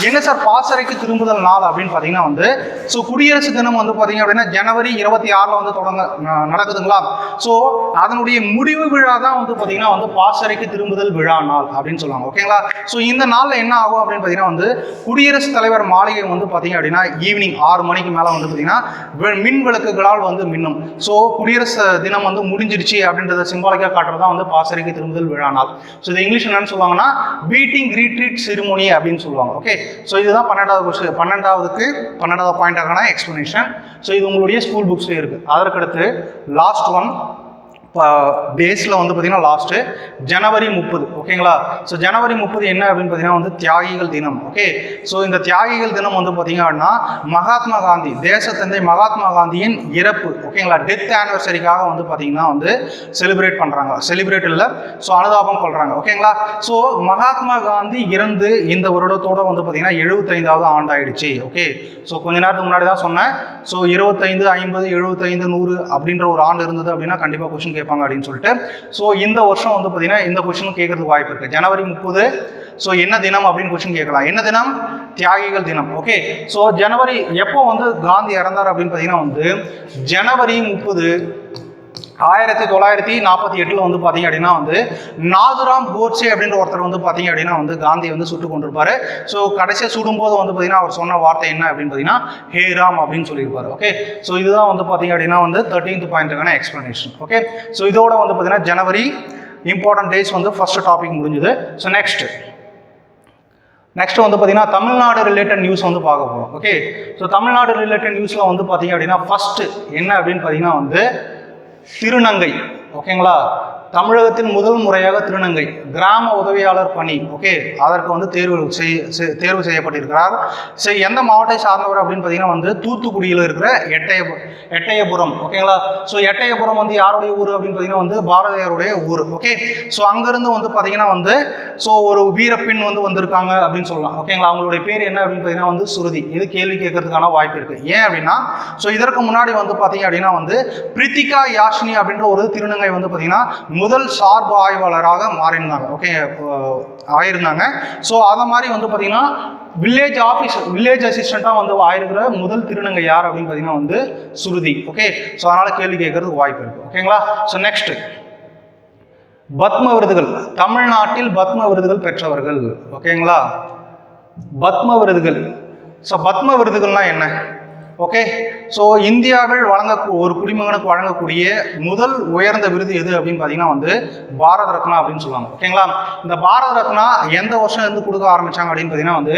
என்ன சார் பாசறைக்கு திரும்புதல் நாள் அப்படின்னு பார்த்தீங்கன்னா வந்து ஸோ குடியரசு தினம் வந்து பார்த்தீங்க அப்படின்னா ஜனவரி 26 வந்து நடக்குதுங்களா. ஸோ அதனுடைய முடிவு விழா தான் வந்து பார்த்தீங்கன்னா வந்து பாசறைக்கு திரும்புதல் விழா நாள் அப்படின்னு சொல்லுவாங்க. ஓகேங்களா, ஸோ இந்த நாளில் என்ன ஆகும் அப்படின்னு பார்த்தீங்கன்னா வந்து குடியரசுத் தலைவர் மாளிகை வந்து பார்த்தீங்க அப்படின்னா ஈவினிங் 6 மணிக்கு மேலே வந்து பார்த்தீங்கன்னா மின் விளக்குகளால் வந்து மின்னும். ஸோ குடியரசு தினம் வந்து முடிஞ்சிருச்சு அப்படின்றத சிம்பாலிக்காக காட்டுறது தான் வந்து பாசறைக்கு திரும்புதல் விழா நாள். ஸோ இது இங்கிலீஷ் என்னன்னு சொல்லுவாங்கன்னா பீட்டிங் ரீட்ரீட் செரிமோனி அப்படின்னு சொல்லுவாங்க. ஓகே, ஸோ இதுதான் 12வது பாயிண்டான எக்ஸ்பிளனேஷன். ஸோ இது உங்களுடைய ஸ்கூல் புக்ஸ்லேயே இருக்குது. அதற்கடுத்து லாஸ்ட் ஒன் டேஸில் வந்து பார்த்தீங்கன்னா லாஸ்ட்டு ஜனவரி 30. ஓகேங்களா, ஸோ ஜனவரி 30 என்ன அப்படின்னு பார்த்தீங்கன்னா வந்து தியாகிகள் தினம். ஓகே, ஸோ இந்த தியாகிகள் தினம் வந்து பார்த்தீங்க அப்படின்னா மகாத்மா காந்தி, தேசத்தந்தை மகாத்மா காந்தியின் இறப்பு, ஓகேங்களா, டெத் ஆனிவர்சரிக்காக வந்து பார்த்தீங்கன்னா வந்து செலிப்ரேட் பண்ணுறாங்க. செலிப்ரேட் இல்லை, ஸோ அனுதாபம் கொள்கிறாங்க. ஓகேங்களா, ஸோ மகாத்மா காந்தி இறந்து இந்த வருடத்தோட வந்து பார்த்தீங்கன்னா 75வது ஆண்டு ஆயிடுச்சு. ஓகே, ஸோ கொஞ்ச நேரத்துக்கு முன்னாடி தான் சொன்னேன். ஸோ 25, 50, 75, 100 அப்படின்ற ஒரு ஆண்டு இருந்தது அப்படின்னா கண்டிப்பாக கொஸ்டின் கேட்பாங்க அப்படின்னு சொல்லிட்டு. ஸோ இந்த வருஷம் வந்து பார்த்தீங்கன்னா இந்த கொஸ்டின் கேட்கறதுக்கு வாய்ப்பு இருக்கு. ஜனவரி 30 ஸோ என்ன தினம் அப்படின்னு கொஸ்டின் கேட்கலாம். என்ன தினம்? தியாகிகள் தினம். ஓகே, ஸோ ஜனவரி எப்போ வந்து காந்தி இறந்தார் அப்படின்னு பார்த்தீங்கன்னா வந்து ஜனவரி 30 1948 வந்து பார்த்தீங்க அப்படின்னா வந்து நாதுராம் கோட்சே அப்படின்ற ஒருத்தர் வந்து பார்த்தீங்க அப்படின்னா வந்து காந்தி வந்து சுட்டு கொண்டிருப்பாரு. ஸோ கடைசியாக சுடும்போது வந்து பார்த்தீங்கன்னா அவர் சொன்ன வார்த்தை என்ன அப்படின்னு பார்த்தீங்கன்னா ஹே ராம் அப்படின்னு சொல்லியிருப்பாரு. ஓகே, ஸோ இதுதான் வந்து பார்த்தீங்க அப்படின்னா வந்து 13th பாயிண்ட்டுக்கான எக்ஸ்பிளனேஷன். ஓகே, ஸோ இதோட வந்து பார்த்தீங்கன்னா ஜனவரி இம்பார்ட்டன்ட் டேஸ் வந்து ஃபர்ஸ்ட் டாபிக் முடிஞ்சுது. ஸோ நெக்ஸ்ட் வந்து பார்த்தீங்கன்னா தமிழ்நாடு ரிலேட்டட் நியூஸ் வந்து பார்க்க போகிறோம். ஓகே, ஸோ தமிழ்நாடு ரிலேட்டட் நியூஸில் வந்து பார்த்தீங்க அப்படின்னா ஃபர்ஸ்ட் என்ன அப்படின்னு பார்த்தீங்கன்னா வந்து திருநங்கை. ஓகேங்களா, தமிழகத்தில் முதல் முறையாக திருநங்கை கிராம உதவியாளர் பணி. ஓகே, அதற்கு வந்து தேர்வு செய்யப்பட்டிருக்கிறார். சரி, எந்த மாவட்டத்தை சார்ந்தவர் அப்படின்னு பார்த்தீங்கன்னா வந்து தூத்துக்குடியில் இருக்கிற எட்டயபுரம். ஓகேங்களா, ஸோ எட்டயபுரம் வந்து யாருடைய ஊர் அப்படின்னு பார்த்தீங்கன்னா வந்து பாரதியாருடைய ஊர். ஓகே, ஸோ அங்கேருந்து வந்து பார்த்தீங்கன்னா வந்து ஸோ ஒரு வீரப்பெண் வந்து வந்திருக்காங்க அப்படின்னு சொல்லலாம். ஓகேங்களா, அவங்களுடைய பேர் என்ன அப்படின்னு பார்த்தீங்கன்னா வந்து சுருதி. இது கேள்வி கேட்கறதுக்கான வாய்ப்பு இருக்குது. ஏன் அப்படின்னா ஸோ இதற்கு முன்னாடி வந்து பார்த்தீங்க அப்படின்னா வந்து பிரித்திகா யாஷினி அப்படின்ற ஒரு திருநங்கை வந்து பார்த்தீங்கன்னா முதல் சார்பு ஆய்வாளராக மாறினாங்க. ஓகே, ஆயிருந்தாங்க. ஸோ அதை மாதிரி வந்து பார்த்தீங்கன்னா வில்லேஜ் அசிஸ்டண்ட்டாக வந்து ஆயிருக்கிற முதல் திருநங்கை யார் அப்படின்னு பார்த்தீங்கன்னா வந்து சுருதி. ஓகே, ஸோ அதனால் கேள்வி கேட்கறதுக்கு வாய்ப்பு இருக்குது. ஓகேங்களா, ஸோ நெக்ஸ்ட் பத்ம விருதுகள். தமிழ்நாட்டில் பத்ம விருதுகள் பெற்றவர்கள். ஓகேங்களா, பத்ம விருதுகள். ஸோ பத்ம விருதுகள்னா என்ன? ஓகே, ஸோ இந்தியாவில் ஒரு குடிமகனுக்கு வழங்கக்கூடிய முதல் உயர்ந்த விருது எது அப்படின்னு பார்த்தீங்கன்னா வந்து பாரத ரத்னா அப்படின்னு சொல்லுவாங்க. ஓகேங்களா, இந்த பாரத ரத்னா எந்த வருஷம் இருந்து கொடுக்க ஆரம்பிச்சாங்க அப்படின்னு பார்த்தீங்கன்னா வந்து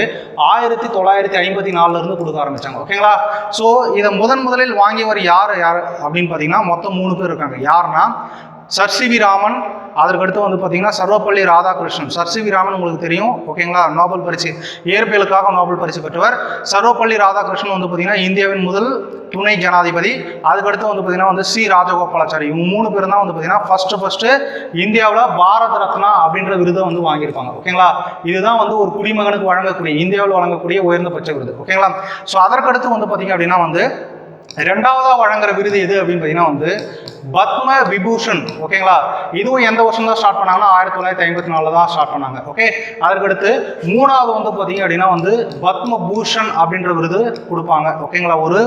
1954 இருந்து கொடுக்க ஆரம்பிச்சாங்க. ஓகேங்களா, ஸோ இதை முதலில் வாங்கியவர் யார் அப்படின்னு பார்த்தீங்கன்னா மொத்தம் 3 பேர் இருக்காங்க. யாருன்னா சர் சி வி ராமன், அதற்கடுத்து வந்து பார்த்தீங்கன்னா Sarvepalli Radhakrishnan. Sir C V Raman உங்களுக்கு தெரியும். ஓகேங்களா, நோபல் பரிசு இயற்பியலுக்காக நோபல் பரிசு பெற்றவர். சர்வப்பள்ளி ராதாகிருஷ்ணன் வந்து பார்த்தீங்கன்னா இந்தியாவின் முதல் துணை ஜனாதிபதி. அதுக்கடுத்து வந்து பார்த்தீங்கன்னா வந்து சி ராஜகோபாலாச்சாரி. இவங்க 3 பேர் தான் வந்து பார்த்தீங்கன்னா ஃபர்ஸ்ட் இந்தியாவில் பாரத ரத்னா அப்படின்ற விருதை வந்து வாங்கியிருப்பாங்க. ஓகேங்களா, இதுதான் வந்து ஒரு குடிமகனுக்கு வழங்கக்கூடிய இந்தியாவில் வழங்கக்கூடிய உயர்ந்தபட்ச விருது. ஓகேங்களா, ஸோ அதற்கடுத்து வந்து பார்த்தீங்க அப்படின்னா வந்து 2வதா வழங்குற விருது எது அப்படின்னு பார்த்தீங்கன்னா வந்து பத்ம விபூஷன். ஓகேங்களா, இதுவும் எந்த வருஷம் தான் ஸ்டார்ட் பண்ணாங்கன்னா 1954 தான் ஸ்டார்ட் பண்ணாங்க. ஓகே, அதற்கடுத்து 3வது வந்து பார்த்தீங்க அப்படின்னா வந்து பத்ம பூஷன் அப்படின்ற விருது கொடுப்பாங்க. ஓகேங்களா, ஒரு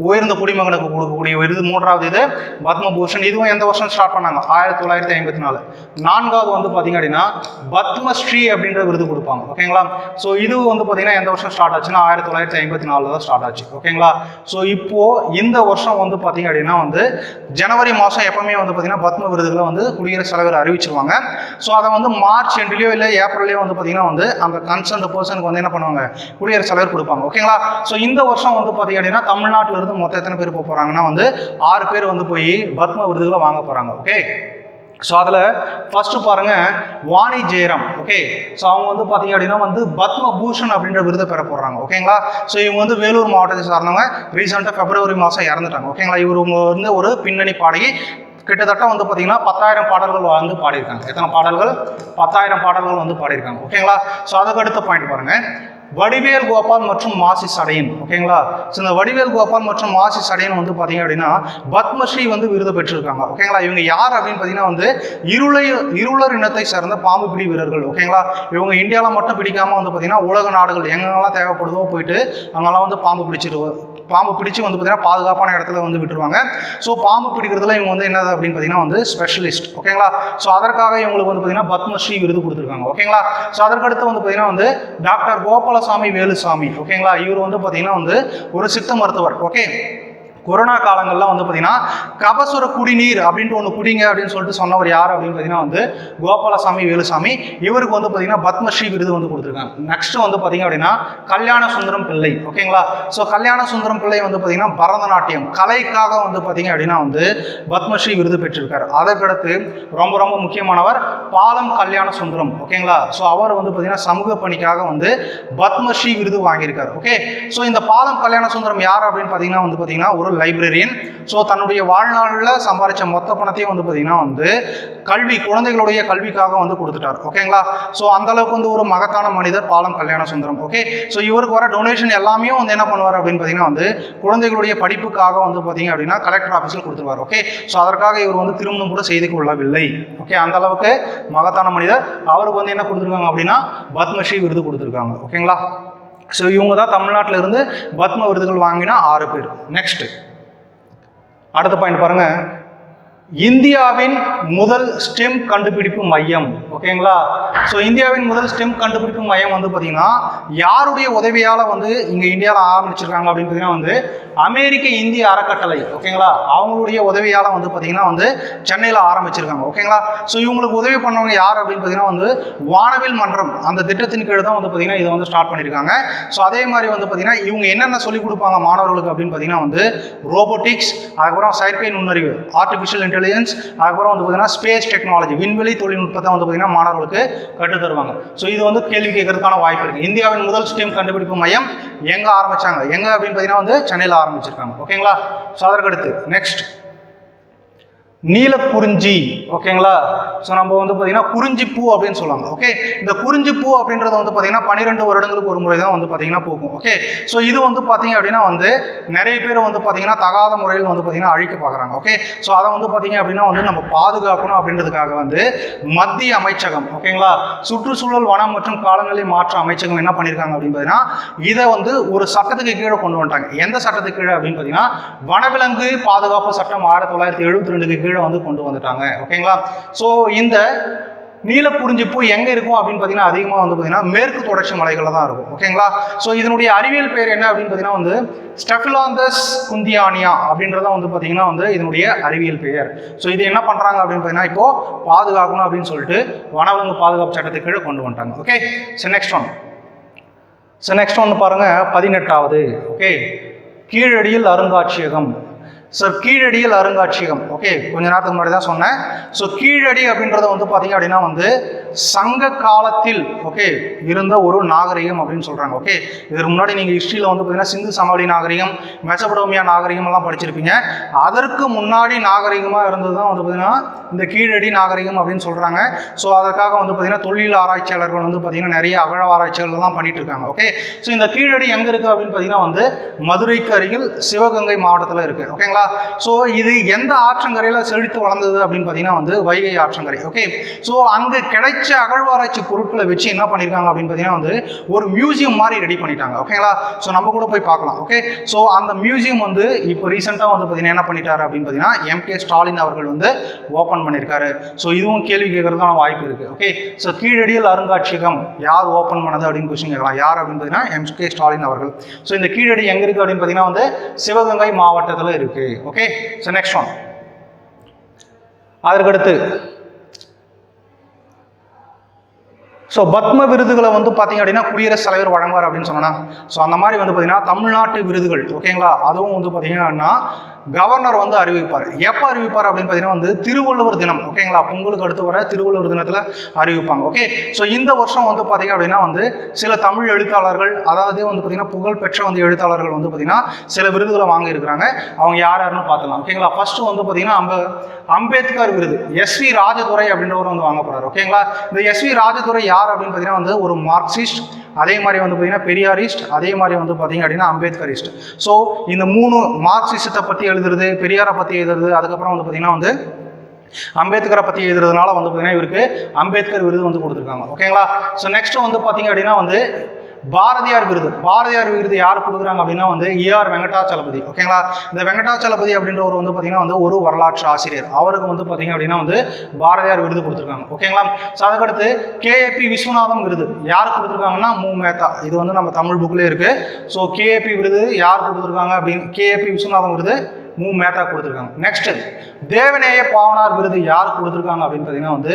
உயர்ந்த குடிமகனுக்கு கொடுக்கக்கூடிய விருது 3வது இது பத்ம பூஷன். இதுவும் எந்த வருஷம் ஸ்டார்ட் பண்ணாங்க? 1954. 4வது வந்து பார்த்தீங்க அப்படின்னா பத்மஸ்ரீ அப்படின்ற விருது கொடுப்பாங்க. ஓகேங்களா, ஸோ இது வந்து பார்த்தீங்கன்னா எந்த வருஷம் ஸ்டார்ட் ஆச்சுன்னா 1954 தான் ஸ்டார்ட் ஆச்சு. ஓகேங்களா, ஸோ இப்போ இந்த வருஷம் வந்து பார்த்தீங்க அப்படின்னா வந்து ஜனவரி மாதம் எப்பவுமே வந்து பார்த்தீங்கன்னா பத்ம விருதுகளை வந்து குடியரசுத் தலைவர் அறிவிச்சிருவாங்க. ஸோ அதை வந்து மார்ச் எண்ட்லேயோ இல்லை ஏப்ரல்லையோ வந்து பார்த்தீங்கன்னா வந்து அந்த கன்சர்ன் பர்சனுக்கு வந்து என்ன பண்ணுவாங்க, குடியரசுத் தலைவர் கொடுப்பாங்க. ஓகேங்களா, ஸோ இந்த வருஷம் வந்து பார்த்தீங்க அப்படின்னா தமிழ்நாட்டில் இருந்து மொத்தம் எத்தனை பேர் போக போகிறாங்கன்னா வந்து 6 பேர் வந்து போய் பத்ம விருதுகளை வாங்க போகிறாங்க. ஓகே, ஸோ அதில் ஃபர்ஸ்ட் பாருங்க வாணி ஜெயராம். ஓகே, ஸோ அவங்க வந்து பார்த்தீங்க அப்படின்னா வந்து பத்ம பூஷன் அப்படின்ற விருதை பெற போடுறாங்க. ஓகேங்களா, ஸோ இவங்க வந்து வேலூர் மாவட்டத்தை சார்ந்தவங்க. ரீசெண்டாக February மாதம் இறந்துட்டாங்க. ஓகேங்களா, இவங்க வந்து ஒரு பின்னணி பாடகி. கிட்டத்தட்ட வந்து பார்த்தீங்கன்னா 10,000 பாடல்கள் வந்து பாடியிருக்காங்க. எத்தனை பாடல்கள்? 10,000 பாடல்கள் வந்து பாடியிருக்காங்க. ஓகேங்களா, ஸோ அதுக்கு அடுத்த பாயிண்ட் பாருங்க வடிவேல் கோபால் மற்றும் மாசி சடையன். ஓகேங்களா? ஸோ இந்த வடிவேல் கோபால் மற்றும் மாசி சடையன் வந்து பார்த்தீங்க அப்படின்னா பத்மஸ்ரீ வந்து விருது பெற்றிருக்காங்க. ஓகேங்களா? இவங்க யார் அப்படின்னு பார்த்தீங்கன்னா வந்து இருளர் இனத்தை சேர்ந்த பாம்பு பிடி வீரர்கள். ஓகேங்களா? இவங்க இந்தியாவில் மட்டும் பிடிக்காம வந்து பார்த்தீங்கன்னா உலக நாடுகள் எங்கெல்லாம் தேவைப்படுதோ போயிட்டு அங்கெல்லாம் வந்து பாம்பு பிடிச்சு வந்து பார்த்தீங்கன்னா பாதுகாப்பான இடத்துல வந்து விட்டுருவாங்க. ஸோ பாம்பு பிடிக்கிறதுல இவங்க வந்து என்னது அப்படின்னு பார்த்தீங்கன்னா வந்து ஸ்பெஷலிஸ்ட். ஓகேங்களா? ஸோ அதற்காக இவங்களுக்கு வந்து பார்த்தீங்கன்னா பத்மஸ்ரீ விருது கொடுத்துருக்காங்க. ஓகேங்களா? ஸோ அதற்கடுத்து வந்து பார்த்தீங்கன்னா வந்து டாக்டர் கோபாலசாமி வேலுசாமி. ஓகேங்களா? இவர் வந்து பார்த்தீங்கன்னா வந்து ஒரு சித்த மருத்துவர். ஓகே, கொரோனா காலங்கள்லாம் வந்து பார்த்தீங்கன்னா கபசுர குடிநீர் அப்படின்ட்டு ஒன்று குடிங்க அப்படின்னு சொல்லிட்டு சொன்னவர் யார் அப்படின்னு பார்த்தீங்கன்னா வந்து கோபாலசாமி வேலுசாமி. இவருக்கு வந்து பார்த்தீங்கன்னா பத்மஸ்ரீ விருது வந்து கொடுத்துருக்காங்க. நெக்ஸ்ட் வந்து பார்த்தீங்க அப்படின்னா கல்யாண சுந்தரம் பிள்ளை. ஓகேங்களா? ஸோ கல்யாண சுந்தரம் பிள்ளை வந்து பார்த்தீங்கன்னா பரதநாட்டியம் கலைக்காக வந்து பார்த்தீங்க அப்படின்னா வந்து பத்மஸ்ரீ விருது பெற்றிருக்காரு. அதற்கடுத்து ரொம்ப ரொம்ப முக்கியமானவர் பாலம் கல்யாண சுந்தரம். ஓகேங்களா? ஸோ அவர் வந்து பார்த்தீங்கன்னா சமூக பணிக்காக வந்து பத்மஸ்ரீ விருது வாங்கியிருக்காரு. ஓகே, ஸோ இந்த பாலம் கல்யாண சுந்தரம் யார் அப்படின்னு பார்த்தீங்கன்னா வந்து பார்த்தீங்கன்னா ஒரு லைப்ரரியன். ஸோ தன்னுடைய வாழ்நாளில் சம்பாதிச்ச மொத்த பணத்தையும் வந்து பார்த்தீங்கன்னா வந்து குழந்தைகளுடைய கல்விக்காக வந்து கொடுத்துட்டார். ஓகேங்களா? ஸோ அந்த அளவுக்கு வந்து ஒரு மகத்தான மனிதர் பாலம் கல்யாண சுந்தரம். ஓகே, ஸோ இவருக்கு வர டொனேஷன் எல்லாமே வந்து என்ன பண்ணுவார் அப்படின்னு பார்த்தீங்கன்னா வந்து குழந்தைகளுடைய படிப்புக்காக வந்து பார்த்தீங்க அப்படின்னா கலெக்டர் ஆஃபீஸில் கொடுத்துருவார். ஓகே, ஸோ அதற்காக இவர் வந்து திருமணம் கூட செய்து கொள்ளவில்லை. ஓகே, அந்த அளவுக்கு மகத்தான மனிதர். அவருக்கு வந்து என்ன கொடுத்துருக்காங்க அப்படின்னா பத்மஸ்ரீ விருது கொடுத்துருக்காங்க. ஓகேங்களா? ஸோ இவங்க தான் தமிழ்நாட்டில் இருந்து பத்ம விருதுகள் வாங்கினா 6 பேர். நெக்ஸ்ட் அடுத்த பாயிண்ட் பாருங்க, இந்தியாவின் முதல் ஸ்டெம் கண்டுபிடிப்பு மையம். ஓகேங்களா? ஸோ இந்தியாவின் முதல் ஸ்டெம் கண்டுபிடிப்பு மையம் வந்து பார்த்தீங்கன்னா யாருடைய உதவியால் வந்து இங்கே இந்தியாவில் ஆரம்பிச்சிருக்காங்க அப்படின்னு பார்த்தீங்கன்னா வந்து அமெரிக்க இந்திய அறக்கட்டளை. ஓகேங்களா? அவங்களுடைய உதவியால் வந்து பார்த்தீங்கன்னா வந்து சென்னையில் ஆரம்பிச்சிருக்காங்க. ஓகேங்களா? ஸோ இவங்களுக்கு உதவி பண்ணவங்க யார் அப்படின்னு பார்த்தீங்கன்னா வந்து வானவில் மன்றம் அந்த திட்டத்தின் கீழ் தான் வந்து பார்த்தீங்கன்னா இதை வந்து ஸ்டார்ட் பண்ணியிருக்காங்க. ஸோ அதே மாதிரி வந்து பார்த்தீங்கன்னா இவங்க என்னென்ன சொல்லிக் கொடுப்பாங்க மாணவர்களுக்கு அப்படின்னு பார்த்தீங்கன்னா வந்து ரோபோட்டிக்ஸ், அதுக்கப்புறம் செயற்கை நுண்ணறிவு ஆர்டிஃபிஷியல் இன்டெலிஜென்ஸ், அதுக்கப்புறம் வந்து பார்த்தீங்கன்னா ஸ்பேஸ் டெக்னாலஜி விண்வெளி தொழில்நுட்பத்தை வந்து பார்த்தீங்கன்னா மாணவர்களுக்கு கற்றுத் தருவாங்க. ஸோ இது வந்து கேள்வி கேட்கறதுக்கான வாய்ப்பு இருக்குது. இந்தியாவின் முதல் ஸ்டெம் கண்டுபிடிப்பு மையம் எங்கே ஆரம்பிச்சாங்க அப்படின்னு பார்த்தீங்கன்னா வந்து சென்னையில் ஆரம்பிச்சிருக்காங்க. ஓகேங்களா? ஸோ அதற்கடுத்து நெக்ஸ்ட் நீலக்குறிஞ்சி. ஓகேங்களா? ஸோ நம்ம வந்து பார்த்தீங்கன்னா குறிஞ்சி பூ அப்படின்னு சொல்லுவாங்க. ஓகே, இந்த குறிஞ்சி பூ அப்படின்றது வந்து பார்த்தீங்கன்னா 12 வருடங்களுக்கு ஒரு முறை தான் வந்து பார்த்தீங்கன்னா பூக்கும். ஓகே, ஸோ இது வந்து பார்த்தீங்க அப்படின்னா வந்து நிறைய பேர் வந்து பார்த்தீங்கன்னா தகாத முறையில் வந்து பார்த்தீங்கன்னா அழிக்க பார்க்குறாங்க. ஓகே, ஸோ அதை வந்து பார்த்தீங்க அப்படின்னா வந்து நம்ம பாதுகாக்கணும் அப்படின்றதுக்காக வந்து மத்திய அமைச்சகம், ஓகேங்களா, சுற்றுச்சூழல் வனம் மற்றும் காலநிலை மாற்ற அமைச்சகம் என்ன பண்ணியிருக்காங்க அப்படின்னு பார்த்தீங்கன்னா இதை வந்து ஒரு சட்டத்துக்கு கீழே கொண்டு வந்துட்டாங்க. எந்த சட்டத்துக்கு கீழே அப்படின்னு பார்த்தீங்கன்னா வனவிலங்கு பாதுகாப்பு சட்டம் 1972 கீழே வந்து கொண்டு வந்துட்டாங்க. ஓகேங்களா? ஸோ இந்த நீலக்குறிஞ்சி பூ எங்க இருக்கும் அப்படின்னு பார்த்தீங்கன்னா அதிகமாக வந்து பார்த்தீங்கன்னா மேற்கு தொடர்ச்சி மலைகளில் தான் இருக்கும். ஓகேங்களா? ஸோ இதனுடைய அறிவியல் பேர் என்ன அப்படின்னு பார்த்தீங்கன்னா வந்து ஸ்டெஃபிலாந்தஸ் குந்தியானியா அப்படின்றத வந்து பார்த்தீங்கன்னா வந்து இதனுடைய அறிவியல் பெயர். ஸோ இது என்ன பண்ணுறாங்க அப்படின்னு பார்த்தீங்கன்னா இப்போ பாதுகாக்கணும் அப்படின்னு சொல்லிட்டு வனவிலங்கு பாதுகாப்பு சட்டத்துக்கு கீழே கொண்டு வந்துட்டாங்க. ஓகே, ஸோ நெக்ஸ்ட் ஒன் பாருங்க 18வது. ஓகே, கீழடியில் அருங்காட்சியகம். ஸோ கீழடியில் அருங்காட்சியகம். ஓகே, கொஞ்ச நேரத்துக்கு முன்னாடி தான் சொன்னேன். ஸோ கீழடி அப்படின்றத வந்து பார்த்தீங்க அப்படின்னா வந்து சங்க காலத்தில் ஓகே இருந்த ஒரு நாகரிகம் அப்படின்னு சொல்கிறாங்க. ஓகே, இதற்கு முன்னாடி நீங்கள் ஹிஸ்ட்ரியில் வந்து பார்த்தீங்கன்னா சிந்து சமவெளி நாகரிகம், மெசபடோமியா நாகரிகம் எல்லாம் படிச்சிருப்பீங்க. அதற்கு முன்னாடி நாகரிகமாக இருந்தது தான் வந்து பார்த்தீங்கன்னா இந்த கீழடி நாகரிகம் அப்படின்னு சொல்கிறாங்க. ஸோ அதற்காக வந்து பார்த்தீங்கன்னா தொழில் ஆராய்ச்சியாளர்கள் வந்து பார்த்தீங்கன்னா நிறைய அகழ்வாராய்ச்சிகள்லாம் பண்ணிட்டு இருக்காங்க. ஓகே, ஸோ இந்த கீழடி எங்கே இருக்குது அப்படின்னு பார்த்தீங்கன்னா வந்து மதுரைக்கு அருகில் சிவகங்கை மாவட்டத்தில் இருக்குது. ஓகேங்களா? ஸோ இது எந்த ஆற்றங்கரையில் செழித்து வளர்ந்தது அப்படின்னு பார்த்தீங்கன்னா வந்து வைகை ஆற்றங்கரை. ஓகே, ஸோ அங்கே கிடைச்ச அகழ்வாராய்ச்சி பொருட்களை வச்சு என்ன பண்ணியிருக்காங்க அப்படின்னு பார்த்தீங்கன்னா வந்து ஒரு மியூசியம் மாதிரி ரெடி பண்ணிட்டாங்க. ஓகேங்களா? ஸோ நம்ம கூட போய் பார்க்கலாம். ஓகே, ஸோ அந்த மியூசியம் வந்து இப்போ ரீசெண்டாக வந்து பார்த்தீங்கன்னா என்ன பண்ணிட்டாரு அப்படின்னு பார்த்தீங்கன்னா MK ஸ்டாலின் அவர்கள் வந்து ஓப்பன் பண்ணியிருக்காரு. ஸோ இதுவும் கேள்வி கேட்கறதுக்கான வாய்ப்பு இருக்குது. ஓகே, ஸோ கீழடியில் அருங்காட்சியகம் யார் ஓப்பன் பண்ணது அப்படின்னு கொஸ்டின் கேட்கலாம். யார் அப்படின்னு பார்த்தீங்கன்னா MK ஸ்டாலின் அவர்கள். ஸோ இந்த கீழடி எங்கே இருக்குது அப்படின்னு பார்த்தீங்கன்னா வந்து சிவகங்கை மாவட்டத்தில் இருக்குது. ஓகே, ஸோ நெக்ஸ்ட் ஒன் அதற்கடுத்து ஸோ பத்ம விருதுகளை வந்து பார்த்தீங்க அப்படின்னா குடியரசுத் தலைவர் வழங்குவார் அப்படின்னு சொன்னா ஸோ அந்த மாதிரி வந்து பார்த்தீங்கன்னா தமிழ்நாட்டு விருதுகள் ஓகேங்களா அதுவும் வந்து பார்த்தீங்கன்னா கவர்னர் வந்து அறிவிப்பார். எப்போ அறிவிப்பார் அப்படின்னு பார்த்தீங்கன்னா வந்து திருவள்ளுவர் தினம் ஓகேங்களா பொங்கலுக்கு அடுத்து வர திருவள்ளுவர் தினத்தில் அறிவிப்பாங்க. ஓகே, ஸோ இந்த வருஷம் வந்து பார்த்தீங்க அப்படின்னா வந்து சில தமிழ் எழுத்தாளர்கள் அதாவது வந்து பார்த்தீங்கன்னா புகழ்பெற்ற வந்து எழுத்தாளர்கள் வந்து பார்த்தீங்கன்னா சில விருதுகளை வாங்கி இருக்கிறாங்க. அவங்க யாருன்னு பார்த்துக்கலாம். ஓகேங்களா, ஃபர்ஸ்ட் வந்து பார்த்தீங்கன்னா அம்பேத்கர் விருது SV ராஜதுரை அப்படின்றவர் வந்து வாங்க போறாரு. ஓகேங்களா, இந்த SV ராஜதுரை யார் அப்படின்னு பார்த்தீங்கன்னா வந்து ஒரு மார்க்சிஸ்ட் அதே மாதிரி வந்து பார்த்தீங்கன்னா பெரியாரிஸ்ட், அதே மாதிரி வந்து பார்த்தீங்க அப்படின்னா அம்பேத்கரிஸ்ட். ஸோ இந்த 3 மார்க்சிசத்தை பற்றி எழுதுறது, பெரியாரை பற்றி எழுதுறது, அதுக்கப்புறம் வந்து பார்த்தீங்கன்னா வந்து அம்பேத்கரை பற்றி எழுதுறதுனால வந்து பார்த்தீங்கன்னா இவருக்கு அம்பேத்கர் விருது வந்து கொடுத்துருக்காங்க. ஓகேங்களா. ஸோ நெக்ஸ்ட் வந்து பார்த்தீங்க அப்படின்னா வந்து பாரதியார் விருது யார் கொடுக்குறாங்க அப்படின்னா வந்து ER வெங்கடாச்சலபதி. ஓகேங்களா. இந்த வெங்கடாச்சலபதி அப்படின்றவர் வந்து பார்த்தீங்கன்னா வந்து ஒரு வரலாற்று ஆசிரியர். அவருக்கு வந்து பார்த்தீங்க அப்படின்னா வந்து பாரதியார் விருது கொடுத்துருக்காங்க. ஓகேங்களா. ஸோ அதுக்கடுத்து KAP விஸ்வநாதம் விருது யாருக்கு கொடுத்துருக்காங்கன்னா மு மேத்தா. இது வந்து நம்ம தமிழ் புக்லேயே இருக்கு. ஸோ KAP விருது யார் கொடுத்துருக்காங்க அப்படின்னு KAP விஸ்வநாதம் விருது மு மேத்தா கொடுத்துருக்காங்க. நெக்ஸ்ட் தேவநேய பாவனார் விருது யார் கொடுத்துருக்காங்க அப்படின்னு பார்த்தீங்கன்னா வந்து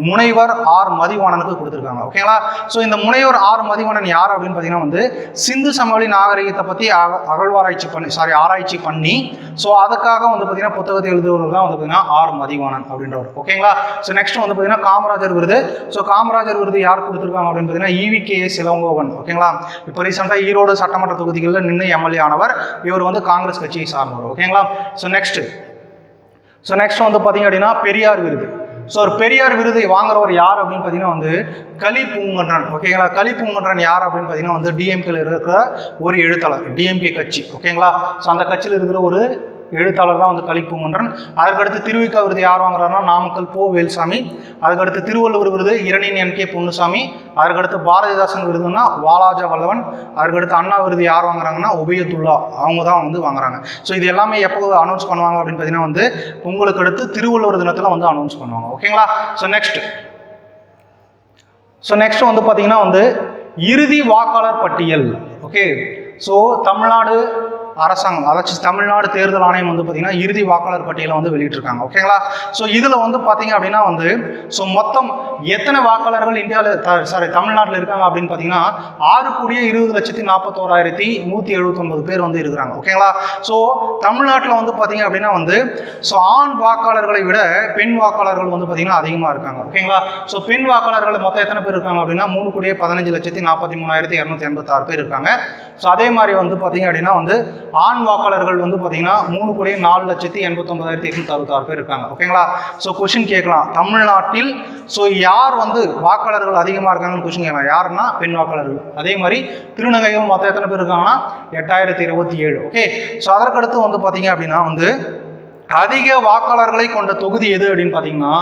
முனைவர் R மதிவாணனுக்கு கொடுத்துருக்காங்க. ஓகேங்களா. ஸோ இந்த முனைவர் R மதிவாணன் யார் அப்படின்னு பார்த்தீங்கன்னா வந்து சிந்து சமவெளி நாகரிகத்தை பற்றி ஆராய்ச்சி பண்ணி ஸோ அதுக்காக வந்து பார்த்தீங்கன்னா புத்தகத்தை எழுதுவவர் தான் வந்து பார்த்தீங்கன்னா R மதிவாணன் அப்படின்றவர். ஓகேங்களா. ஸோ நெக்ஸ்ட் வந்து பார்த்தீங்கன்னா காமராஜர் விருது. ஸோ காமராஜர் விருது யார் கொடுத்துருக்காங்க அப்படின்னு பார்த்தீங்கன்னா EVKS இளங்கோவன். ஓகேங்களா. இப்போ ரீசெண்டாக ஈரோடு சட்டமன்ற தொகுதிகளில் நின்று MLA ஆனவர். இவர் வந்து காங்கிரஸ் கட்சியை சார்ந்தவர். ஓகேங்களா. ஸோ நெக்ஸ்ட் வந்து பார்த்தீங்க அப்படின்னா பெரியார் விருது. ஸோ ஒரு பெரியார் விருது வாங்குறவர் யார் அப்படின்னு பார்த்தீங்கன்னா வந்து கலி பூங்கன்றன். ஓகேங்களா. கலி பூங்கன்றன் யார் அப்படின்னு பார்த்தீங்கன்னா வந்து DMKல இருக்கிற ஒரு எழுத்தாளர், DMK கட்சி. ஓகேங்களா. ஸோ அந்த கட்சியில் இருக்கிற ஒரு எழுத்தாளர் தான் வந்து கலி பூங்கன்றன். அதுக்கடுத்து திருவிக விருது யார் வாங்குறாருன்னா நாமக்கல் போ வேல்சாமி. அதுக்கடுத்து திருவள்ளுவர் விருது இரணியன் NK பொன்னுசாமி. அதுக்கடுத்து பாரதிதாசன் விருதுன்னா வாலாஜா வல்லவன். அதுக்கடுத்து அண்ணா விருது யார் வாங்குறாங்கன்னா உபயத்துல்லா, அவங்க தான் வந்து வாங்குறாங்க. ஸோ இது எல்லாமே எப்போ அனௌன்ஸ் பண்ணுவாங்க அப்படின்னு பார்த்தீங்கன்னா வந்து பொங்கலுக்கு அடுத்து திருவள்ளுவர் தினத்தில் வந்து அனௌன்ஸ் பண்ணுவாங்க. ஓகேங்களா. ஸோ நெக்ஸ்ட் வந்து பார்த்தீங்கன்னா வந்து இறுதி வாக்காளர் பட்டியல். ஓகே. ஸோ தமிழ்நாடு அரசாங்கம், அதாச்சும் தமிழ்நாடு தேர்தல் ஆணையம் வந்து பார்த்தீங்கன்னா இறுதி வாக்காளர் பட்டியலை வந்து வெளியிட்டிருக்காங்க. ஓகேங்களா. ஸோ இதில் வந்து பார்த்தீங்க அப்படின்னா வந்து ஸோ மொத்தம் எத்தனை வாக்காளர்கள் தமிழ்நாட்டில் இருக்காங்க அப்படின்னு பார்த்தீங்கன்னா 6,20,41,179 பேர் வந்து இருக்கிறாங்க. ஓகேங்களா. ஸோ தமிழ்நாட்டில் வந்து பார்த்தீங்க அப்படின்னா வந்து ஸோ ஆண் வாக்காளர்களை விட பெண் வாக்காளர்கள் வந்து பார்த்தீங்கன்னா அதிகமாக இருக்காங்க. ஓகேங்களா. ஸோ பெண் வாக்காளர்கள் மொத்தம் எத்தனை பேர் இருக்காங்க அப்படின்னா 3,15,43,286 பேர் இருக்காங்க. ஸோ அதே மாதிரி வந்து பார்த்தீங்க அப்படின்னா வந்து ஆண் வாக்காளர்கள் வந்து பார்த்தீங்கன்னா 3,04,89,866 பேர் இருக்காங்க. ஓகேங்களா. ஸோ கொஸ்டின் கேட்கலாம், தமிழ்நாட்டில் ஸோ யார் வந்து வாக்காளர்கள் அதிகமாக இருக்காங்கன்னு கொஸ்டின் கேட்கலாம். யாருன்னா பெண் வாக்காளர்கள். அதே மாதிரி திருநங்கைகள் மொத்தம் எத்தனை பேர் இருக்காங்கன்னா 8,027. ஓகே. ஸோ அதற்கடுத்து வந்து பார்த்தீங்க அப்படின்னா வந்து அதிக வாக்காளர்களை கொண்ட தொகுதி எது அப்படின்னு பார்த்தீங்கன்னா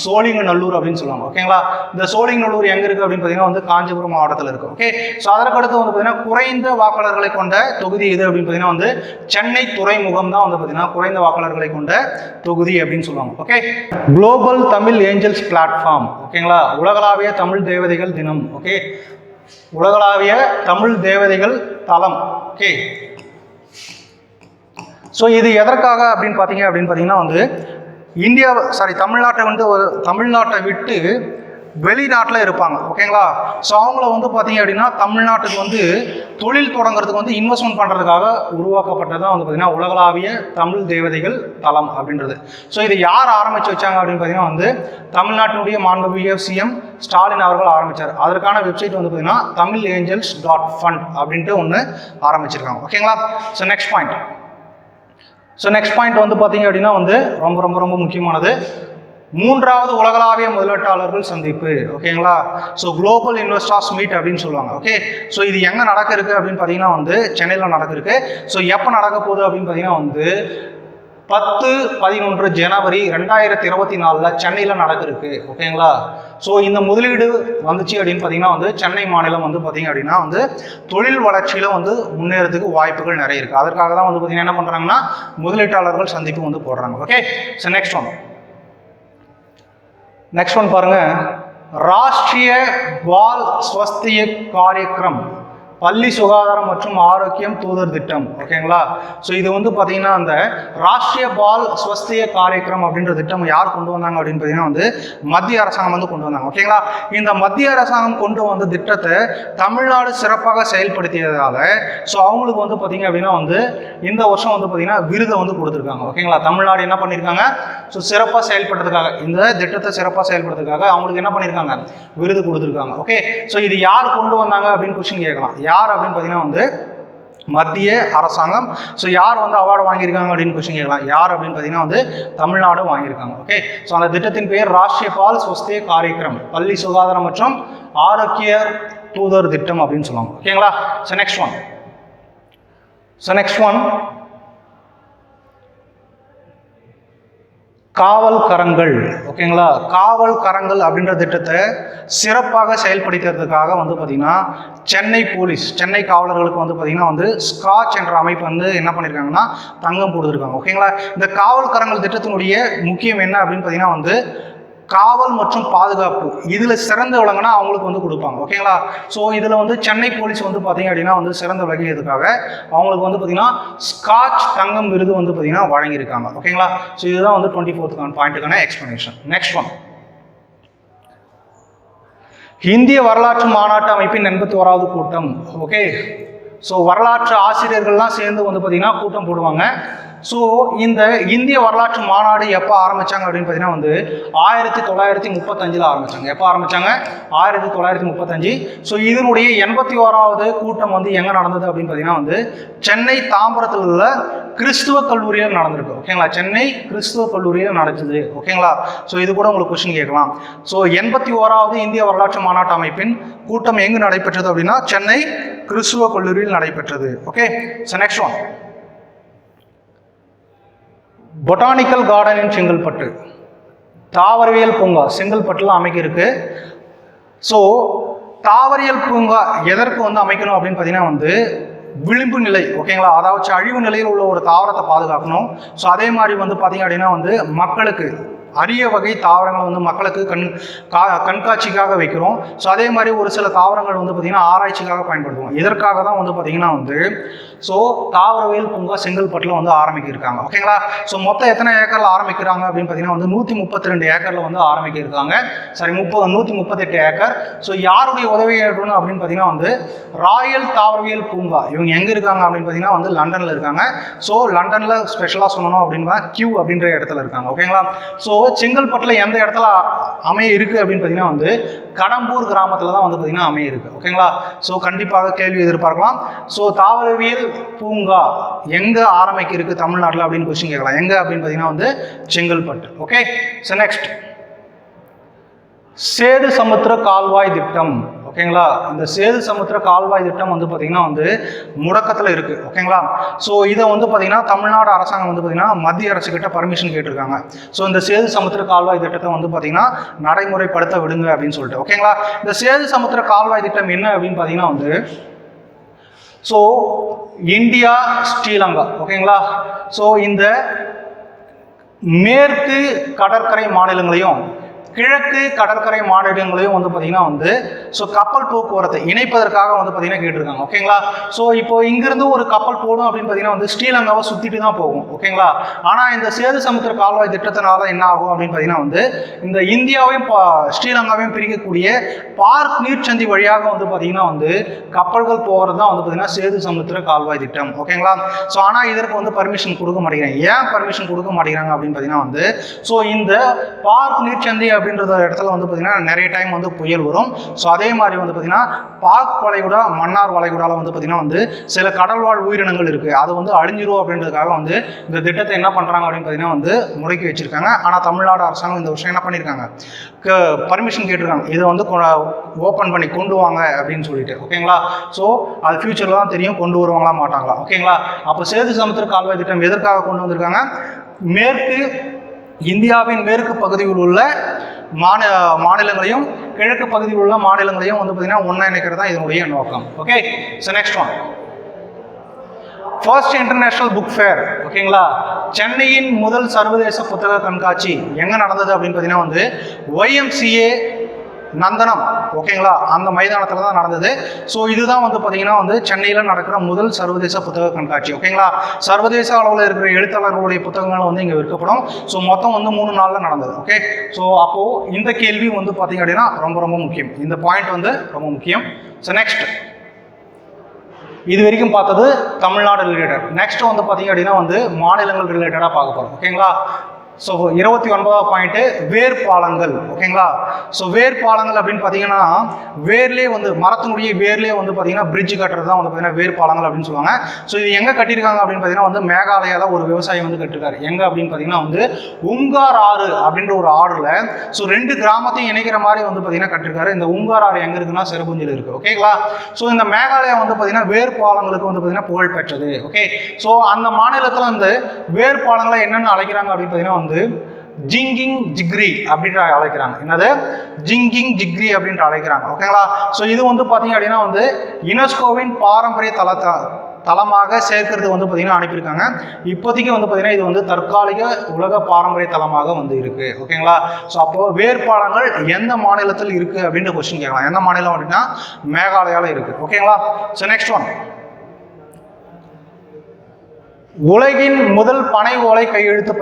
சோழிங்கநல்லூர் அப்படின்னு சொல்லுவாங்க. ஓகேங்களா. இந்த சோழிங்கநல்லூர் எங்கே இருக்குது அப்படின்னு பார்த்தீங்கன்னா வந்து காஞ்சிபுரம் மாவட்டத்தில் இருக்குது. ஓகே. ஸோ அதற்கடுத்து வந்து பார்த்தீங்கன்னா குறைந்த வாக்காளர்களை கொண்ட தொகுதி எது அப்படின்னு பார்த்தீங்கன்னா வந்து சென்னை துறைமுகம் தான் வந்து பார்த்தீங்கன்னா குறைந்த வாக்காளர்களை கொண்ட தொகுதி அப்படின்னு சொல்லுவாங்க. Okay. Global Tamil angels platform. ஓகேங்களா. உலகளாவிய தமிழ் தேவதைகள் தினம். ஓகே. உலகளாவிய தமிழ் தேவதைகள் தளம். ஓகே. ஸோ இது எதற்காக அப்படின்னு பார்த்தீங்கன்னா வந்து தமிழ்நாட்டை விட்டு வெளிநாட்டில் இருப்பாங்க. ஓகேங்களா. ஸோ அவங்கள வந்து பார்த்தீங்க அப்படின்னா தமிழ்நாட்டுக்கு வந்து தொழில் தொடங்குறதுக்கு வந்து இன்வெஸ்ட்மெண்ட் பண்ணுறதுக்காக உருவாக்கப்பட்டது தான் வந்து பார்த்தீங்கன்னா உலகளாவிய தமிழ் தேவதைகள் தளம் அப்படின்றது. ஸோ இதை யார் ஆரம்பித்து வச்சாங்க அப்படின்னு பார்த்தீங்கன்னா வந்து தமிழ்நாட்டினுடைய மாண்புமிகு CM ஸ்டாலின் அவர்கள் ஆரம்பித்தார். அதற்கான வெப்சைட் வந்து பார்த்தீங்கன்னா tamilangels.fund அப்படின்ட்டு ஒன்று ஆரம்பிச்சிருக்காங்க. ஓகேங்களா. ஸோ நெக்ஸ்ட் பாயிண்ட் வந்து பார்த்தீங்க அப்படின்னா வந்து ரொம்ப ரொம்ப ரொம்ப முக்கியமானது 3வது உலகளாவிய முதலீட்டாளர்கள் சந்திப்பு. ஓகேங்களா. ஸோ குளோபல் இன்வெஸ்டர்ஸ் மீட் அப்படின்னு சொல்லுவாங்க. ஓகே. ஸோ இது எங்கே நடக்க இருக்கு அப்படின்னு பார்த்தீங்கன்னா வந்து சென்னையில் நடக்க இருக்கு. ஸோ எப்போ நடக்க போகுது அப்படின்னு பார்த்தீங்கன்னா வந்து 10-11 ஜனவரி 2024 சென்னையில் நடக்க இருக்கு. ஓகேங்களா. ஸோ இந்த முதலீடு வந்துச்சு அப்படின்னு பார்த்தீங்கன்னா வந்து சென்னை மாநிலம் வந்து பார்த்தீங்க அப்படின்னா வந்து தொழில் வளர்ச்சியில் வந்து முன்னேறதுக்கு வாய்ப்புகள் நிறைய இருக்குது. அதற்காக தான் வந்து பார்த்தீங்கன்னா என்ன பண்ணுறாங்கன்னா முதலீட்டாளர்கள் சந்திப்பு வந்து போடுறாங்க. ஓகே. ஸோ நெக்ஸ்ட் ஒன் பாருங்க, ராஷ்ட்ரிய பால் ஸ்வஸ்திய காரியக்ரம், பள்ளி சுகாதாரம் மற்றும் ஆரோக்கியம் தூதர் திட்டம். ஓகேங்களா. ஸோ இது வந்து பார்த்தீங்கன்னா அந்த ராஷ்ட்ரிய பால் ஸ்வஸ்திய காரியக்ரம் அப்படின்ற திட்டம் யார் கொண்டு வந்தாங்க அப்படின்னு பார்த்தீங்கன்னா வந்து மத்திய அரசாங்கம் வந்து கொண்டு வந்தாங்க. ஓகேங்களா. இந்த மத்திய அரசாங்கம் கொண்டு வந்த திட்டத்தை தமிழ்நாடு சிறப்பாக செயல்படுத்தியதால ஸோ அவங்களுக்கு வந்து பார்த்தீங்க அப்படின்னா வந்து இந்த வருஷம் வந்து பார்த்தீங்கன்னா விருதை வந்து கொடுத்துருக்காங்க. ஓகேங்களா. தமிழ்நாடு என்ன பண்ணியிருக்காங்க, ஸோ சிறப்பாக செயல்படுறதுக்காக, இந்த திட்டத்தை சிறப்பாக செயல்படுறதுக்காக அவங்களுக்கு என்ன பண்ணியிருக்காங்க, விருது கொடுத்துருக்காங்க. ஓகே. ஸோ இது யார் கொண்டு வந்தாங்க அப்படின்னு கொஸ்டின் கேட்கலாம். யார் அப்படின்னு பார்த்தீங்கன்னா வந்து மத்திய அரசாங்கம். ஸோ யார் வந்து அவார்டு வாங்கியிருக்காங்க அப்படின்னு கொஸ்டின் கேட்கலாம். யார் அப்படின்னு பார்த்தீங்கன்னா வந்து தமிழ்நாடு வாங்கியிருக்காங்க. ஓகே. ஸோ அந்த திட்டத்தின் பெயர் ராஷ்ட்ரிய பால் ஸ்வஸ்திய காரியக்ரம், பள்ளி சுகாதாரம் மற்றும் ஆரோக்கிய தூதர் திட்டம் அப்படின்னு சொல்லுவாங்க. ஓகேங்களா? ஸோ நெக்ஸ்ட் ஒன் காவல் கரங்கள். ஓகேங்களா? காவல் கரங்கள் அப்படின்ற திட்டத்தை சிறப்பாக செயல்படுத்துறதுக்காக வந்து பார்த்தீங்கன்னா சென்னை காவலர்களுக்கு வந்து பார்த்தீங்கன்னா வந்து ஸ்காட்ச் என்ற அமைப்பு வந்து என்ன பண்ணியிருக்காங்கன்னா தங்கம் கொடுத்துருக்காங்க. ஓகேங்களா? இந்த காவல் கரங்கள் திட்டத்தினுடைய முக்கியம் என்ன அப்படின்னு பார்த்தீங்கன்னா வந்து காவல் மற்றும் பாதுகாப்பு இதில் சிறந்து விளங்கினா அவங்களுக்கு வந்து கொடுப்பாங்க. ஓகேங்களா? ஸோ இதில் வந்து சென்னை போலீஸ் வந்து பார்த்தீங்க அப்படின்னா வந்து சிறந்து விளங்கியதுக்காக அவங்களுக்கு வந்து பார்த்தீங்கன்னா ஸ்காட்ச் தங்கம் விருது வந்து பார்த்தீங்கன்னா வழங்கியிருக்காங்க. ஓகேங்களா? ஸோ இதுதான் வந்து 24th பாயிண்ட்டுக்கான எக்ஸ்பிளனேஷன். நெக்ஸ்ட் ஒன் இந்திய வரலாற்று மாநாட்டு அமைப்பின் 81வது கூட்டம். ஓகே, ஸோ வரலாற்று ஆசிரியர்கள்லாம் சேர்ந்து வந்து பார்த்தீங்கன்னா கூட்டம் போடுவாங்க. ஸோ இந்த இந்திய வரலாற்று மாநாடு எப்போ ஆரம்பித்தாங்க அப்படின்னு பார்த்தீங்கன்னா வந்து 1935 ஆரம்பித்தாங்க. எப்போ ஆரம்பித்தாங்க? 1935. ஸோ இதனுடைய 81வது கூட்டம் வந்து எங்கே நடந்தது அப்படின்னு பார்த்தீங்கன்னா வந்து சென்னை தாம்பரத்தில் உள்ள கிறிஸ்துவ கல்லூரியில் நடந்திருக்கு. ஓகேங்களா? சென்னை கிறிஸ்துவ கல்லூரியில் நடக்குது. ஓகேங்களா? ஸோ இது கூட உங்களுக்கு கொஸ்டின் கேட்கலாம். ஸோ 81வது இந்திய வரலாற்று மாநாட்டு அமைப்பின் கூட்டம் எங்கு நடைபெற்றது அப்படின்னா சென்னை கிறிஸ்துவ கல்லூரியில் நடைபெற்றது. Okay, so next one botanical garden in Chengalpattu. தாவரவியல் பூங்கா செங்கல்பட்டுல அமைக்கிருக்கு. ஸோ தாவரியல் பூங்கா எதற்கு வந்து அமைக்கணும் அப்படின்னு பார்த்தீங்கன்னா வந்து விளிம்பு நிலை. ஓகேங்களா? அதாவது அழிவு நிலையில் உள்ள ஒரு தாவரத்தை பாதுகாக்கணும். ஸோ அதே மாதிரி வந்து பார்த்தீங்க அப்படின்னா வந்து மக்களுக்கு அரிய வகை தாவரங்கள் வந்து மக்களுக்கு கண்காட்சிக்காக வைக்கிறோம். ஸோ அதே மாதிரி ஒரு சில தாவரங்கள் வந்து பார்த்திங்கன்னா ஆராய்ச்சிக்காக பயன்படுத்துவோம். இதற்காக தான் வந்து பார்த்திங்கன்னா வந்து ஸோ தாவரவியல் பூங்கா செங்கல்பட்டில் வந்து ஆரம்பிக்கிருக்காங்க. ஓகேங்களா? ஸோ மொத்தம் எத்தனை ஏக்கரில் ஆரம்பிக்கிறாங்க அப்படின்னு பார்த்தீங்கன்னா வந்து 132 ஏக்கரில் வந்து ஆரம்பிக்கிருக்காங்க. சரி, 138 ஏக்கர். ஸோ யாருடைய உதவி ஏற்படணும் அப்படின்னு பார்த்தீங்கன்னா வந்து ராயல் தாவரவியல் பூங்கா. இவங்க எங்கே இருக்காங்க அப்படின்னு பார்த்தீங்கன்னா வந்து லண்டனில் இருக்காங்க. ஸோ லண்டனில் ஸ்பெஷலாக சொல்லணும் அப்படின்னா கியூ அப்படின்ற இடத்துல இருக்காங்க. ஓகேங்களா? ஸோ செங்கல்பட்டில் எந்த இடத்துல அமைய இருக்கு அப்படின்னு பார்த்தீங்கன்னா வந்து கடம்பூர் கிராமத்தில் தான் வந்து பார்த்தீங்கன்னா அமைய இருக்கு. ஓகேங்களா? ஸோ கண்டிப்பாக கேள்வி எதிர்பார்க்கலாம். ஸோ தாவரவியல் பூங்கா எங்கே ஆரம்பிக்க இருக்கு தமிழ்நாட்டில் அப்படின்னு கொஸ்டின் கேட்கலாம். எங்கே அப்படின்னு பார்த்தீங்கன்னா வந்து Chengalpattu. Okay, so next Sethu Samudra கால்வாய் திட்டம். ஓகேங்களா? இந்த சேது சமுத்திர கால்வாய் திட்டம் வந்து பார்த்தீங்கன்னா வந்து முடக்கத்தில் இருக்குது. ஓகேங்களா? ஸோ இதை வந்து பார்த்தீங்கன்னா தமிழ்நாடு அரசாங்கம் வந்து பார்த்தீங்கன்னா மத்திய அரசுக்கிட்ட பர்மிஷன் கேட்டிருக்காங்க. ஸோ இந்த சேது சமுத்திர கால்வாய் திட்டத்தை வந்து பார்த்தீங்கன்னா நடைமுறைப்படுத்த விடுங்க அப்படின்னு சொல்லிட்டு. ஓகேங்களா? இந்த சேது சமுத்திர கால்வாய் திட்டம் என்ன அப்படின்னு பார்த்தீங்கன்னா வந்து ஸோ இந்தியா ஸ்ரீலங்கா. ஓகேங்களா? ஸோ இந்த மேற்கு கடற்கரை மாநிலங்களையும் கிழக்கு கடற்கரை மாநிலங்களையும் வந்து பார்த்தீங்கன்னா வந்து ஸோ கப்பல் போக்குவரத்தை இணைப்பதற்காக வந்து பார்த்தீங்கன்னா கேட்டிருக்காங்க. ஓகேங்களா? ஸோ இப்போ இங்கிருந்து ஒரு கப்பல் போடும் அப்படின்னு பார்த்தீங்கன்னா வந்து ஸ்ரீலங்காவை சுற்றிட்டு தான் போகும். ஓகேங்களா? ஆனால் இந்த சேது சமுத்திர கால்வாய் திட்டத்தினால என்ன ஆகும் அப்படின்னு பார்த்தீங்கன்னா வந்து இந்த இந்தியாவையும் ஸ்ரீலங்காவையும் பிரிக்கக்கூடிய பார்க் நீர்ச்சந்தி வழியாக வந்து பார்த்தீங்கன்னா வந்து கப்பல்கள் போகிறது தான் வந்து பார்த்தீங்கன்னா சேது சமுத்திர கால்வாய் திட்டம். ஓகேங்களா? ஸோ ஆனால் இதற்கு வந்து பர்மிஷன் கொடுக்க மாட்டேங்கிறாங்க. ஏன் பர்மிஷன் கொடுக்க மாட்டேங்கிறாங்க அப்படின்னு பார்த்தீங்கன்னா வந்து ஸோ இந்த பார்க் நீர்ச்சந்தி அப்படின்ற இடத்துல வந்து பார்த்தீங்கன்னா நிறைய டைம் வந்து புயல் வரும். ஸோ அதே மாதிரி வந்து பார்த்தீங்கன்னா பாக் வளைகுடா மன்னார் வளைகுடாவில் வந்து பார்த்தீங்கன்னா வந்து சில கடல்வாழ் உயிரினங்கள் இருக்குது. அது வந்து அழிஞ்சிரும் அப்படின்றதுக்காக வந்து இந்த திட்டத்தை என்ன பண்ணுறாங்க அப்படின்னு பார்த்தீங்கன்னா வந்து முடக்கி வச்சிருக்காங்க. ஆனால் தமிழ்நாடு அரசாங்கம் இந்த வருஷம் என்ன பண்ணியிருக்காங்க பர்மிஷன் கேட்டிருக்காங்க. இதை வந்து ஓப்பன் பண்ணி கொண்டு வாங்க அப்படின்னு சொல்லிட்டு. ஓகேங்களா? ஸோ அது ஃபியூச்சரில் தான் தெரியும் கொண்டு வருவாங்களா மாட்டாங்களா. ஓகேங்களா? அப்போ சேது சமுத்திர கால்வாய் திட்டம் எதற்காக கொண்டு வந்திருக்காங்க? இந்தியாவின் மேற்கு பகுதியில் உள்ள மாநிலங்களையும் கிழக்கு பகுதியில் உள்ள மாநிலங்களையும் வந்து பார்த்தீங்கன்னா ஒன்றா இணைக்கிறது தான் இதனுடைய நோக்கம். Okay, so next one first international book fair. ஓகேங்களா? சென்னையின் முதல் சர்வதேச புத்தக கண்காட்சி எங்கே நடந்தது அப்படின்னு பார்த்தீங்கன்னா வந்து YMCA நந்தனம். ஓகேங்களா? அந்த மைதானத்தில் தான் நடந்தது. ஸோ இதுதான் வந்து பார்த்தீங்கன்னா வந்து சென்னையில் நடக்கிற முதல் சர்வதேச புத்தக கண்காட்சி. ஓகேங்களா? சர்வதேச அளவில் இருக்கிற எழுத்தாளர்களுடைய புத்தகங்கள் வந்து இங்கே விற்கப்படும். ஸோ மொத்தம் வந்து 3 நாளில் நடந்தது. ஓகே, ஸோ அப்போது இந்த கேள்வி வந்து பார்த்தீங்க அப்படின்னா ரொம்ப முக்கியம். இந்த பாயிண்ட் வந்து ரொம்ப முக்கியம். ஸோ நெக்ஸ்ட் இது வரைக்கும் பார்த்தது தமிழ்நாடு ரிலேட்டட். நெக்ஸ்ட் வந்து பார்த்தீங்க அப்படின்னா வந்து மாநிலங்கள் ரிலேட்டடாக பார்க்க போகிறோம். ஓகேங்களா? ஸோ 29வது பாயிண்ட் வேர்பாலங்கள். ஓகேங்களா? ஸோ வேர்பாலங்கள் அப்படின்னு பார்த்தீங்கன்னா வேர்லேயே வந்து மரத்தினுடைய வேர்லேயே வந்து பார்த்தீங்கன்னா பிரிட்ஜ் கட்டுறது தான் வந்து பார்த்தீங்கன்னா வேர்பாலங்கள் அப்படின்னு சொல்லுவாங்க. ஸோ இது எங்கே கட்டியிருக்காங்க அப்படின்னு பார்த்தீங்கன்னா வந்து மேகாலயாவில் ஒரு விவசாயி வந்து கட்டிருக்காரு. எங்கே அப்படின்னு பார்த்தீங்கன்னா வந்து உங்கார் ஆறு அப்படின்ற ஒரு ஆறுல ஸோ 2 கிராமத்தையும் இணைக்கிற மாதிரி வந்து பார்த்தீங்கன்னா கட்டிருக்காரு. இந்த உங்கார் ஆறு எங்கே இருக்குன்னா செரபுஞ்சியில் இருக்குது. ஓகேங்களா? ஸோ இந்த மேகாலயா வந்து பார்த்தீங்கன்னா வேர்பாலங்களுக்கு வந்து பார்த்தீங்கன்னா புகழ் பெற்றது. ஓகே, ஸோ அந்த மாநிலத்தில் வந்து வேர்பாலங்களை என்னென்ன அழைக்கிறாங்க அப்படின்னு பார்த்தீங்கன்னா வந்து ஜிங்கிங் ஜிக்ரி அப்படின்ற அழைக்கிறாங்க. என்னது? ஜிங்கிங் ஜிக்ரி அப்படின்ற அழைக்கிறாங்க. ஓகேங்களா? ஸோ இது வந்து பார்த்தீங்க அப்படின்னா வந்து யுனெஸ்கோவின் பாரம்பரிய தலமாக சேர்க்கிறது வந்து பார்த்தீங்கன்னா அனுப்பியிருக்காங்க. இப்போதைக்கு வந்து பார்த்தீங்கன்னா இது வந்து தற்காலிக உலக பாரம்பரிய தலமாக வந்து இருக்கு. ஓகேங்களா? ஸோ அப்போ வேர்பாலங்கள் எந்த மாநிலத்தில் இருக்கு அப்படின்ற கொஸ்டின் கேட்கலாம். எந்த மாநிலம் அப்படின்னா மேகாலயாவில் இருக்கு. ஓகேங்களா? ஸோ நெக்ஸ்ட் ஒன், உலகின் முதல் பனை ஓலை கையெழுத்து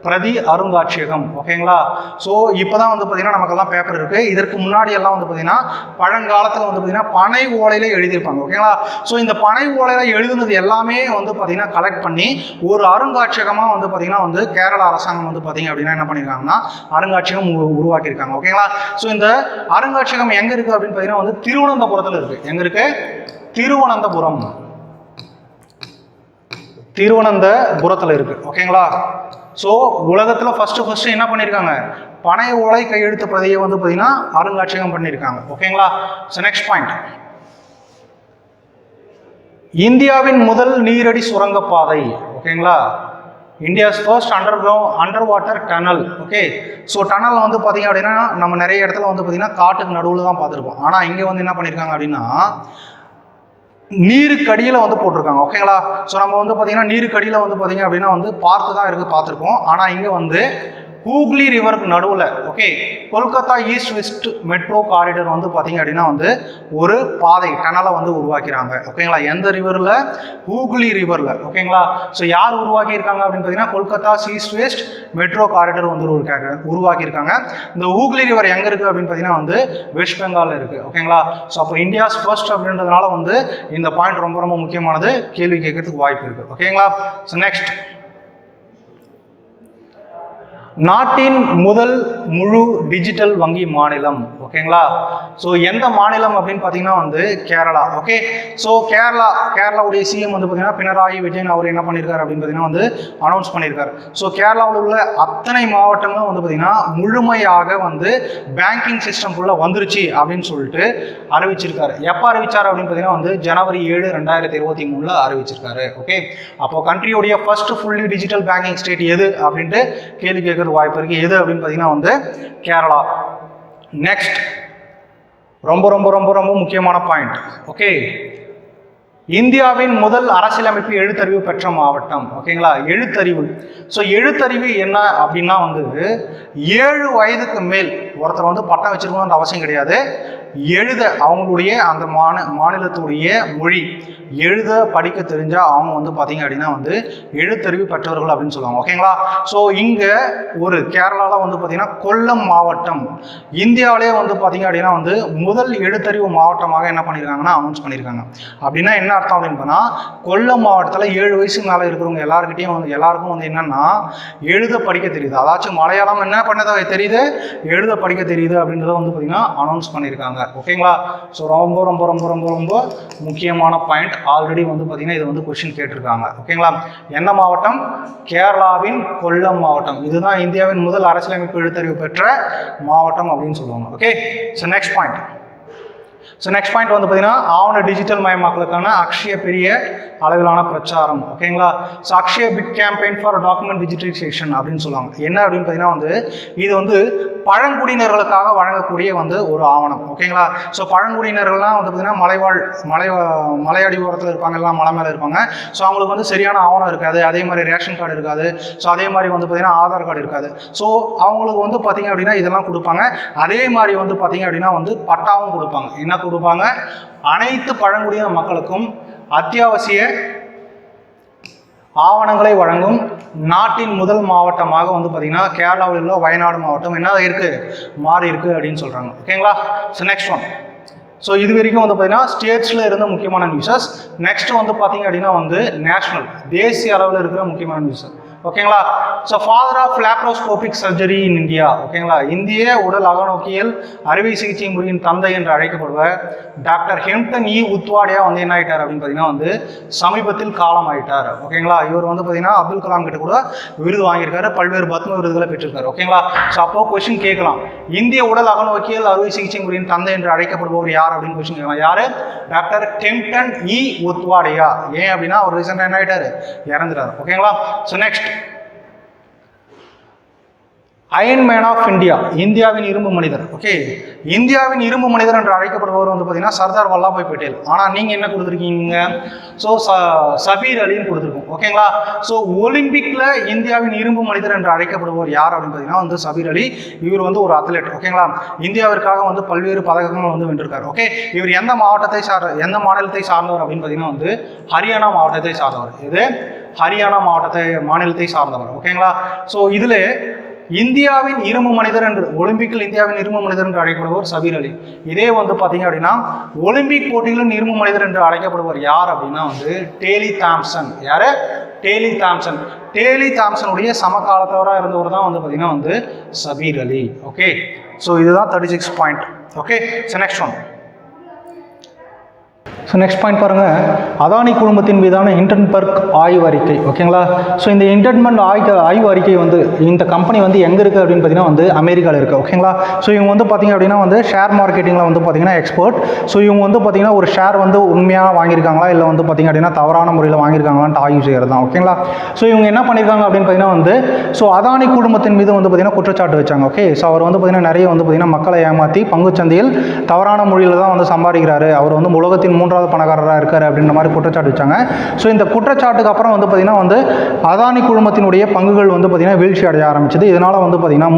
பிரதி அருங்காட்சியகம். ஓகேங்களா? ஸோ இப்போ தான் வந்து பார்த்தீங்கன்னா நமக்கெல்லாம் பேப்பர் இருக்குது. இதற்கு முன்னாடி எல்லாம் வந்து பார்த்தீங்கன்னா பழங்காலத்தில் வந்து பார்த்தீங்கன்னா பனை ஓலையில எழுதியிருப்பாங்க. ஓகேங்களா? ஸோ இந்த பனை ஓலையில எழுதுனது எல்லாமே வந்து பார்த்தீங்கன்னா கலெக்ட் பண்ணி ஒரு அருங்காட்சியகமாக வந்து பார்த்தீங்கன்னா வந்து கேரளா அரசாங்கம் வந்து பார்த்தீங்க அப்படின்னா என்ன பண்ணியிருக்காங்கன்னா அருங்காட்சியகம் உருவாக்கியிருக்காங்க. ஓகேங்களா? ஸோ இந்த அருங்காட்சியகம் எங்கே இருக்குது அப்படின்னு பார்த்தீங்கன்னா வந்து திருவனந்தபுரத்தில் இருக்குது. எங்கே இருக்குது? திருவனந்தபுரத்தில் இருக்குது. ஓகேங்களா? ஸோ உலகத்தில் ஃபர்ஸ்ட் என்ன பண்ணியிருக்காங்க? பனை ஓலை கையெழுத்து பிரதியை வந்து பார்த்தீங்கன்னா அருங்காட்சியகம் பண்ணியிருக்காங்க. ஓகேங்களா? ஸோ நெக்ஸ்ட் பாயிண்ட், இந்தியாவின் முதல் நீரடி சுரங்கப்பாதை. ஓகேங்களா? India's first under water tunnel. Okay, so tunnel வந்து பார்த்தீங்க அப்படின்னா நம்ம நிறைய இடத்துல வந்து பார்த்தீங்கன்னா காட்டுக்கு நடுவில் தான் பார்த்துருப்போம். ஆனால் இங்கே வந்து என்ன பண்ணியிருக்காங்க அப்படின்னா நீருக்கடியில் வந்து போட்டிருக்காங்க. ஓகேங்களா? ஸோ நம்ம வந்து பார்த்தீங்கன்னா நீருக்கடியில் வந்து பார்த்தீங்க அப்படின்னா வந்து பார்த்து தான் இருக்குது பார்த்துருக்கோம். ஆனால் இங்கே வந்து ஹூக்ளி ரிவருக்கு நடுவில் okay Kolkata east west metro corridor வந்து பார்த்தீங்க அப்படின்னா வந்து ஒரு பாதை டனலை வந்து உருவாக்கிறாங்க. ஓகேங்களா? எந்த ரிவரில்? ஹூக்ளி ரிவரில். ஓகேங்களா? ஸோ யார் உருவாக்கியிருக்காங்க அப்படின்னு பார்த்தீங்கன்னா Kolkata east west metro corridor வந்து உருவாக்கியிருக்காங்க. இந்த ஹூக்ளி ரிவர் எங்கே இருக்குது அப்படின்னு பார்த்தீங்கன்னா வந்து வெஸ்ட் பெங்காலில் இருக்குது. ஓகேங்களா? ஸோ அப்போ இந்தியாஸ் ஃபர்ஸ்ட் அப்படின்றதுனால வந்து இந்த பாயிண்ட் ரொம்ப ரொம்ப முக்கியமானது, கேள்வி கேட்கறதுக்கு வாய்ப்பு இருக்குது. ஓகேங்களா? ஸோ நெக்ஸ்ட், நாட்டின் முதல் முழு டிஜிட்டல் வங்கி மாநிலம். ஓகேங்களா? ஸோ எந்த மாநிலம் அப்படின்னு பார்த்தீங்கன்னா வந்து கேரளா. ஓகே, ஸோ கேரளாவுடைய சிஎம் வந்து பார்த்தீங்கன்னா பினராயி விஜயன் அவர் என்ன பண்ணியிருக்காரு அப்படின்னு பார்த்தீங்கன்னா வந்து அனௌன்ஸ் பண்ணியிருக்காரு. ஸோ கேரளாவில் உள்ள அத்தனை மாவட்டங்களும் வந்து பார்த்தீங்கன்னா முழுமையாக வந்து பேங்கிங் சிஸ்டம்குள்ளே வந்துருச்சு அப்படின்னு சொல்லிட்டு அறிவிச்சிருக்காரு. எப்போ அறிவிச்சார் அப்படின்னு பார்த்தீங்கன்னா வந்து ஜனவரி 7, 2023 அறிவிச்சிருக்காரு. ஓகே, அப்போ கண்ட்ரியோடைய first fully digital banking state எது அப்படின்ட்டு கேள்வி கேட்கறது வாய்ப்பு இருக்கு. எது அப்படின்னு பார்த்தீங்கன்னா வந்து கேரளா. நெக்ஸ்ட், ரொம்ப ரொம்ப ரொம்ப ரொம்ப முக்கியமான பாயிண்ட். ஓகே, இந்தியாவின் முதல் அரசியலமைப்பு எழுத்தறிவு பெற்ற மாவட்டம். ஓகேங்களா? எழுத்தறிவு. ஸோ எழுத்தறிவு என்ன அப்படின்னா வந்து 7 வயதுக்கு மேல் ஒருத்தர் வந்து பட்டம் வச்சிருக்கணும்னு அவசியம் கிடையாது. எழுத அவங்களுடைய அந்த மாநிலத்துடைய மொழி எழுத படிக்க தெரிஞ்சால் அவங்க வந்து பார்த்தீங்க அப்படின்னா வந்து எழுத்தறிவு பெற்றவர்கள் அப்படின்னு சொல்லுவாங்க. ஓகேங்களா? ஸோ இங்கே ஒரு கேரளாவில் வந்து பார்த்தீங்கன்னா கொல்லம் மாவட்டம் இந்தியாவிலே வந்து பார்த்தீங்க அப்படின்னா வந்து முதல் எழுத்தறிவு மாவட்டமாக என்ன பண்ணியிருக்காங்கன்னா அனௌன்ஸ் பண்ணியிருக்காங்க. அப்படின்னா என்ன அர்த்தம் அப்படின்னு சொன்னால் கொல்லம் மாவட்டத்தில் 7 வயசுக்கு மேலே இருக்கிறவங்க எல்லாருக்கும் வந்து என்னன்னா எழுத படிக்க தெரியுது. அதாச்சும் மலையாளம் என்ன பண்ணதாக தெரியுது, எழுத படிக்க தெரியுது அப்படின்றத வந்து பார்த்தீங்கன்னா அனௌன்ஸ் பண்ணியிருக்காங்க. ஓகேங்களா? ஸோ ரொம்ப ரொம்ப ரொம்ப ரொம்ப ரொம்ப முக்கியமான பாயிண்ட். ஆல்ரெடி வந்து பார்த்தீங்கன்னா இது வந்து கொஸ்டின் கேட்டிருக்காங்க. ஓகேங்களா? என்ன மாவட்டம்? கேரளாவின் கொல்லம் மாவட்டம். இதுதான் இந்தியாவின் முதல் அரசியலமைப்பு எழுத்தறிவு பெற்ற மாவட்டம் அப்படின்னு சொல்லுவாங்க. ஓகே, ஸோ நெக்ஸ்ட் பாயிண்ட் வந்து பார்த்தீங்கன்னா ஆவண டிஜிட்டல் மயமாக்கலுக்கான அக்ஷய பெரிய அளவிலான பிரச்சாரம். ஓகேங்களா? So Akshaya big campaign for document digitalisation அப்படின்னு சொல்லுவாங்க. என்ன அப்படின்னு பார்த்தீங்கன்னா வந்து இது வந்து பழங்குடியினர்களுக்காக வழங்கக்கூடிய வந்து ஒரு ஆவணம். ஓகேங்களா? ஸோ பழங்குடியினர்கள்லாம் வந்து பார்த்தீங்கன்னா மலையடி ஓரத்தில் இருப்பாங்க, எல்லாம் மலை மேலே இருப்பாங்க. ஸோ அவங்களுக்கு வந்து சரியான ஆவணம் இருக்காது. அதே மாதிரி ரேஷன் கார்டு இருக்காது. ஸோ அதே மாதிரி வந்து பார்த்தீங்கன்னா ஆதார் கார்டு இருக்காது. ஸோ அவங்களுக்கு வந்து பார்த்தீங்க அப்படின்னா இதெல்லாம் கொடுப்பாங்க. அதே மாதிரி வந்து பார்த்தீங்க அப்படின்னா வந்து பட்டாவும் கொடுப்பாங்க. என்ன கொடுப்பாங்க? அனைத்து பழங்குடியின மக்களுக்கும் அத்தியாவசிய ஆவணங்களை வழங்கும் நாட்டின் முதல் மாவட்டமாக வந்து பார்த்தீங்கன்னா கேரளாவில் உள்ள வயநாடு மாவட்டம் என்ன மாறி இருக்கு அப்படின்னு சொல்றாங்க. ஓகேங்களா? So next one. ஸோ இது வரைக்கும் வந்து பார்த்தீங்கன்னா ஸ்டேட்ஸில் இருந்த முக்கியமான நியூஸஸ். நெக்ஸ்ட் வந்து பார்த்தீங்க அப்படின்னா வந்து நேஷனல் தேசிய அளவில் இருக்கிற முக்கியமான நியூஸ். ஓகேங்களா. So father of laparoscopic surgery in India. ஓகேங்களா. இந்திய உடல் அகநோக்கியல் அறுவை சிகிச்சை முறையின் தந்தை என்று அழைக்கப்படுவர் டாக்டர் ஹெம்டன் இ உத்வாடியா வந்து என்ன ஆயிட்டார் அப்படின்னு பார்த்தீங்கன்னா வந்து சமீபத்தில் காலம் ஆயிட்டார். ஓகேங்களா. இவர் வந்து பார்த்தீங்கன்னா அப்துல் கலாம் கிட்ட கூட விருது வாங்கியிருக்காரு, பல்வேறு பத்ம விருதுகளை பெற்றிருக்காரு. ஓகேங்களா. ஸோ அப்போ கொஸ்டின் கேட்கலாம், இந்திய உடல் அகநோக்கியல் அறுவை சிகிச்சை முறையின் தந்தை என்று அழைக்கப்படுபவர் யார் அப்படின்னு கொஸ்டின் கேட்கலாம். யாரு? Doctor Tehemton E Udwadia. ஏன் அப்படின்னா அவர் ரீசெண்டாக என்ன ஆயிட்டாரு? இறந்துட்டார். ஓகேங்களா. So next, iron man of India, இந்தியாவின் இரும்பு மனிதர். ஓகே, இந்தியாவின் இரும்பு மனிதர் என்று அழைக்கப்படுபவர் வந்து பார்த்தீங்கன்னா சர்தார் வல்லபாய் பட்டேல். ஆனால் நீங்கள் என்ன கொடுத்துருக்கீங்க? ஸோ சபீர் அலின்னு கொடுத்துருக்கோம். ஓகேங்களா. ஸோ ஒலிம்பிக்கில் இந்தியாவின் இரும்பு மனிதர் என்று அழைக்கப்படுபவர் யார் அப்படின்னு பார்த்தீங்கன்னா வந்து சபீர் அலி. இவர் வந்து ஒரு அத்லெட். ஓகேங்களா. இந்தியாவிற்காக வந்து பல்வேறு பதக்கங்கள் வந்து வென்றிருக்காரு. ஓகே, இவர் எந்த மாநிலத்தை சார்ந்தவர் அப்படின்னு பார்த்தீங்கன்னா வந்து ஹரியானா மாவட்டத்தை சார்ந்தவர். இது ஹரியானா மாநிலத்தை சார்ந்தவர். ஓகேங்களா. ஸோ இதில் இந்தியாவின் இரும்பு மனிதர் என்று ஒலிம்பிக்கில் இந்தியாவின் இரும்பு மனிதர் என்று அழைக்கப்படுவர் சபீர் அலி. இதே வந்து பார்த்தீங்க அப்படின்னா ஒலிம்பிக் போட்டியிலும் இரும்பு மனிதர் என்று அழைக்கப்படுவர் யார் அப்படின்னா வந்து டேலி தாம்சன். யாரு? Daley Thompson. டேலி தாம்சனுடைய சமகாலத்தவராக இருந்தவர் தான் வந்து பார்த்தீங்கன்னா வந்து சபீர் அலி. ஓகே, ஸோ இதுதான் 36 point. Okay, so next one. So next point பாருங்கள், அதானி குழுமத்தின் மீதான ஹிண்டன்பர்க் ஆய்வு அறிக்கை. ஓகேங்களா. ஸோ இந்த ஹிண்டன்பர்க் ஆய்வு அறிக்கை வந்து இந்த கம்பெனி வந்து எங்கே இருக்குது அப்படின்னு பார்த்தீங்கன்னா வந்து அமெரிக்காவில் இருக்குது. ஓகேங்களா. ஸோ இவங்க வந்து பார்த்தீங்க அப்படின்னா வந்து ஷேர் மார்க்கெட்டிங்கில் வந்து பார்த்தீங்கன்னா எக்ஸ்பர்ட். ஸோ இவங்க வந்து பார்த்தீங்கன்னா ஒரு ஷேர் வந்து உண்மையாக வாங்கியிருக்காங்களா இல்லை வந்து பார்த்தீங்க அப்படின்னா தவறான முறையில் வாங்கியிருக்காங்களான்ட்டு ஆய்வு செய்கிறது தான். ஓகேங்களா. ஸோ இவங்க என்ன பண்ணியிருக்காங்க அப்படின்னு பார்த்தீங்கன்னா வந்து ஸோ அதானி குழுமத்தின் மீது வந்து பார்த்தீங்கன்னா குற்றச்சாட்டு வச்சாங்க. ஓகே, ஸோ அவர் வந்து பார்த்தீங்கன்னா நிறைய வந்து பார்த்தீங்கன்னா மக்களை ஏமாற்றி பங்குச்சந்தையில் தவறான முறையில் தான் வந்து சம்பாதிக்கிறாரு, அவர் வந்து உலகத்தின் 3வது பணக்காரராக இருக்காரு அப்படின்ற மாதிரி குற்றச்சாட்டு வச்சாங்க. ஸோ இந்த குற்றச்சாட்டுக்கு அப்புறம் வந்து பார்த்தீங்கன்னா வந்து அதானி குழுமத்தினுடைய பங்குகள் வந்து பார்த்தீங்கன்னா வீழ்ச்சி அடைய ஆரம்பிச்சது. இதனால வந்து பார்த்தீங்கன்னா